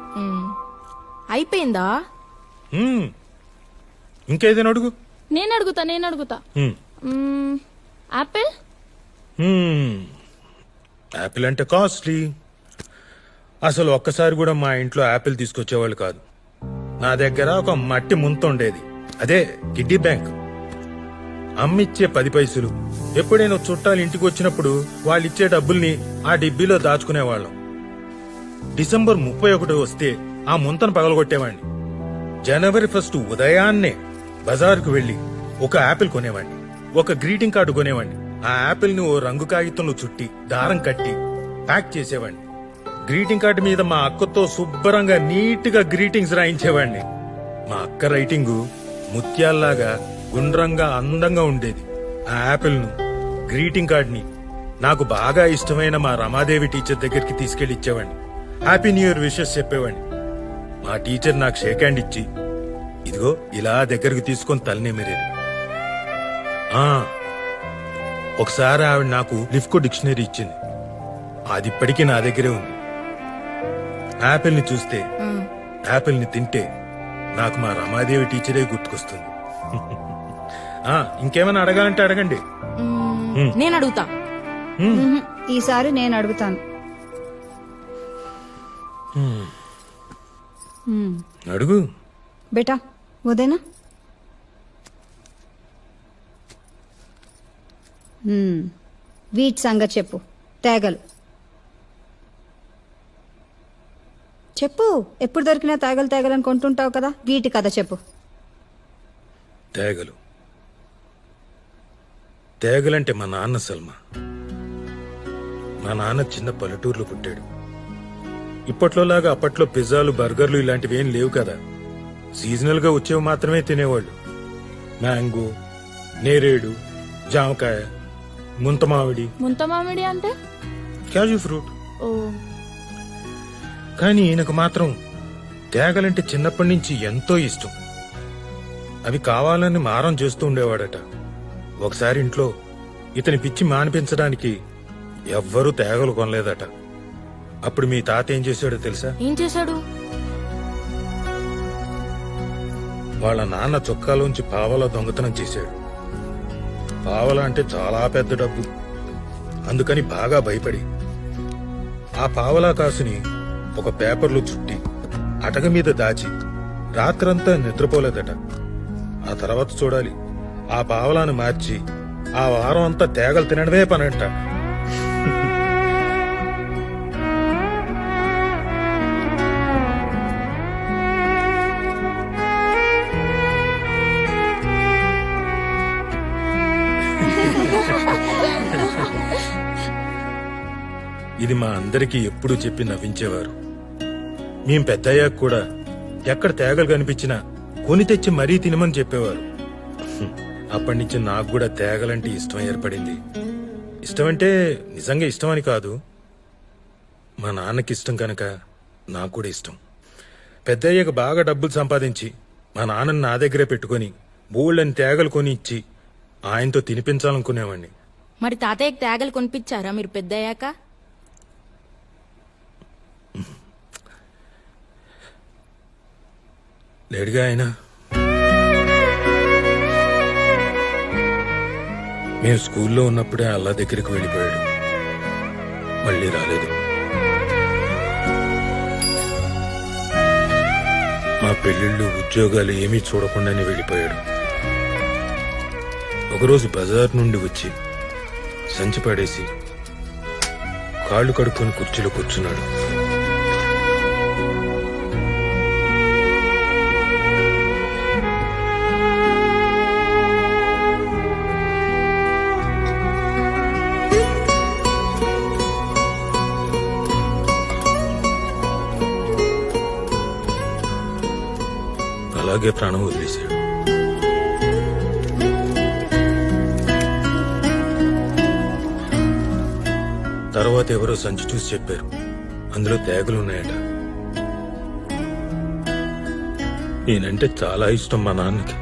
అయిపోయిందా? ఇంకేదైనా అడుగు. నేను అడుగుతా. యాపిల్? యాపిల్ అంటే కాస్ట్లీ. అసలు ఒక్కసారి కూడా మా ఇంట్లో యాపిల్ తీసుకొచ్చేవాళ్ళు కాదు. నా దగ్గర ఒక మట్టి ముంత ఉండేది, అదే కిడ్డీ బ్యాంక్. అమ్మిచ్చే 10 పైసలు. ఎప్పుడైనా చుట్టాలు ఇంటికి వచ్చినప్పుడు వాళ్ళిచ్చే డబ్బుల్ని ఆ డిబ్బీలో దాచుకునేవాళ్ళం. డిసెంబర్ 31 వస్తే ఆ ముంతను పగలగొట్టేవాణ్ణి. జనవరి 1 ఉదయాన్నే బజారుకు వెళ్లి ఒక యాపిల్ కొనేవాణ్ణి, ఒక గ్రీటింగ్ కార్డు కొనేవాణ్ణి. ఆ యాపిల్ ని ఓ రంగు కాగితంలో చుట్టి దారం కట్టి ప్యాక్ చేసేవాణ్ణి. గ్రీటింగ్ కార్డు మీద మా అక్కతో శుభ్రంగా నీట్ గా గ్రీటింగ్స్ రాయించేవాణ్ణి. మా అక్క రైటింగు ముత్యాల్లాగా గుండ్రంగా అందంగా ఉండేది. ఆ యాపిల్ ను, గ్రీటింగ్ కార్డ్ ని నాకు బాగా ఇష్టమైన మా రమాదేవి టీచర్ దగ్గరికి తీసుకెళ్లి ఇచ్చేవాణ్ణి. హ్యాపీ న్యూ ఇయర్ విషెస్ చెప్పేవాణ్ణి. మా టీచర్ నాకు షేక్ హ్యాండ్ ఇచ్చి, ఇదిగో ఇలా దగ్గరకు తీసుకొని తలనేమిరేది. ఒకసారి ఆవిడ నాకు లిఫ్కో డిక్షనరీ ఇచ్చింది, అది ఇప్పటికీ నా దగ్గరే ఉంది. యాపిల్ ని చూస్తే యాపిల్ని తింటే నాకు మా రమాదేవి టీచరే గుర్తుకొస్తుంది. ఇంకేమైనా అడగాలంటే అడగండి. నేను అడుగుతా. ఈసారి నేను అడుగుతాను. అడుగు. బేటా ఉదయనా? వీటి సంగతి చెప్పు. తేగలు చెప్పు. ఎప్పుడు దొరికినా తేగలు తేగలని కొంటుంటావు కదా, వీటి కథ చెప్పు. తేగలు తేగలంటే మా నాన్న సల్మా. మా నాన్న చిన్న పల్లెటూరులో పుట్టాడు. ఇప్పట్లోలాగా అప్పట్లో పిజ్జాలు బర్గర్లు ఇలాంటివి ఏం లేవు కదా. సీజనల్ గా వచ్చేవి మాత్రమే తినేవాళ్ళు. మ్యాంగో, నేరేడు, జామకాయ, ముంతమామిడి. ముంతమామిడి అంటే క్యాజు ఫ్రూట్. ఓ. కానీ ఈయనకు మాత్రం తేగలంటే చిన్నప్పటి నుంచి ఎంతో ఇష్టం. అవి కావాలని మారం చేస్తూ ఉండేవాడట. ఒకసారి ఇంట్లో ఇతని పిచ్చి మానిపించడానికి ఎవ్వరూ తేగలు కొనలేదట. అప్పుడు మీ తాత ఏం చేశాడో తెలుసా? ఏం చేశాడు? వాళ్ళ నాన్న చొక్కాలోంచి పావలా దొంగతనం చేశాడు. పావలా అంటే చాలా పెద్ద డబ్బు. అందుకని బాగా భయపడి ఆ పావలా కాసుని ఒక పేపర్లో చుట్టి అటక మీద దాచి రాత్రంతా నిద్రపోలేదట. ఆ తర్వాత చూడాలి, ఆ పావలాను మార్చి ఆ వారం అంతా తేగలు తినడమే పనంట. ఇది మా అందరికీ ఎప్పుడూ చెప్పి నవ్వించేవారు. మేం పెద్దయ్యాక కూడా ఎక్కడ తేగలు కనిపించినా కొని తెచ్చి మరీ తినమని చెప్పేవారు. అప్పటి నుంచి నాకు కూడా తేగలంటే ఇష్టం ఏర్పడింది. ఇష్టమంటే నిజంగా ఇష్టమని కాదు, మా నాన్నకి ఇష్టం కనుక నాకు కూడా ఇష్టం. పెద్దయ్యాక బాగా డబ్బులు సంపాదించి మా నాన్నని నా దగ్గరే పెట్టుకుని బోళ్ళని తేగలు కొని ఇచ్చి ఆయనతో తినిపించాలనుకునేవాడిని. మరి తాతయ్యకి తేగలు కొనిపించారా మీరు పెద్దయ్యాక? లేడుగా ఆయన. మేము స్కూల్లో ఉన్నప్పుడే అల్లా దగ్గరికి వెళ్ళిపోయాడు. మళ్ళీ రాలేదు. మా పెళ్లిళ్ళు, ఉద్యోగాలు ఏమీ చూడకుండానే వెళ్ళిపోయాడు. ఒకరోజు బజార్ నుండి వచ్చి సంచి పడేసి కాళ్ళు కడుక్కొని కుర్చీలో కూర్చున్నాడు. అలాగే ప్రాణం వదిలేశాడు. తర్వాత ఎవరో సంచి చూసి చెప్పారు, అందులో తేగలున్నాయట. నేనంటే చాలా ఇష్టం మా నాన్నకి.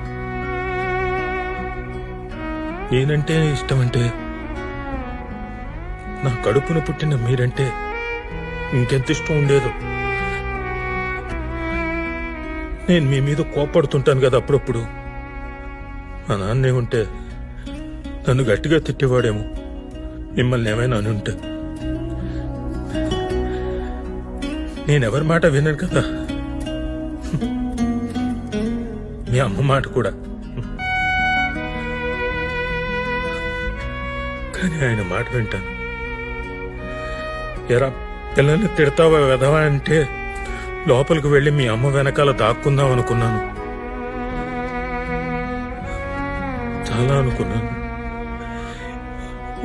నేనంటే ఇష్టం అంటే నా కడుపున పుట్టిన మీరంటే ఇంకెంత ఇష్టం ఉండేదో. నేను మీ మీద కోపడుతుంటాను కదా అప్పుడప్పుడు. మా నాన్నే ఉంటే నన్ను గట్టిగా తిట్టేవాడేమో, మిమ్మల్ని ఏమైనా అని ఉంటే. నేనెవరి మాట వినను కదా, మీ అమ్మ మాట కూడా. కానీ ఆయన మాట వింటాను. ఎరా పిల్లల్ని తిడతావా వెధవా అంటే లోపలికి వెళ్లి మీ అమ్మ వెనకాల దాక్కుందాం అనుకున్నాను. చాలా అనుకున్నాను,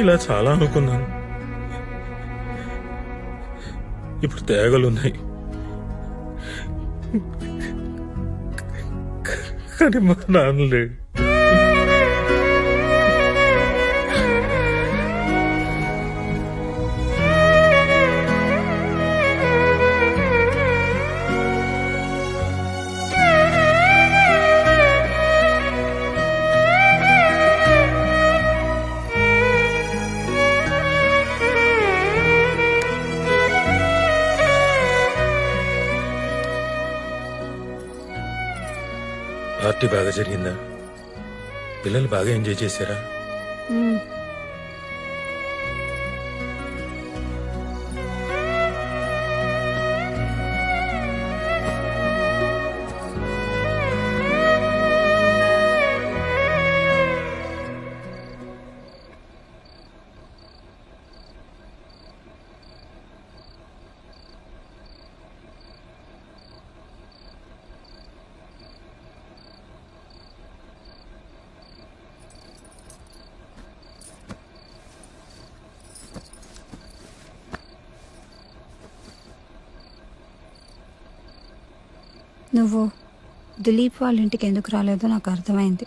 ఇలా చాలా అనుకున్నాను. ఇప్పుడు తేగలున్నాయి, కానీ మా నాన్న లేడు. పార్టీ బాగా జరిగిందా? పిల్లలు బాగా ఎంజాయ్ చేశారా? నువ్వు దిలీప్ వాళ్ళ ఇంటికి ఎందుకు రాలేదో నాకు అర్థమైంది.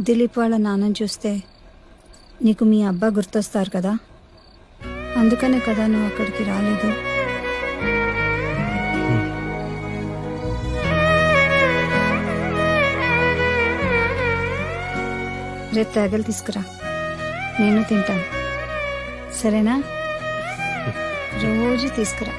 దిలీప్ వాళ్ళ నాన్నని చూస్తే నీకు మీ అబ్బా గుర్తొస్తారు కదా, అందుకనే కదా నువ్వు అక్కడికి రాలేదు. రేపు తేగలు తీసుకురా, నేను తింటాను, సరేనా? రోజు తీసుకురా.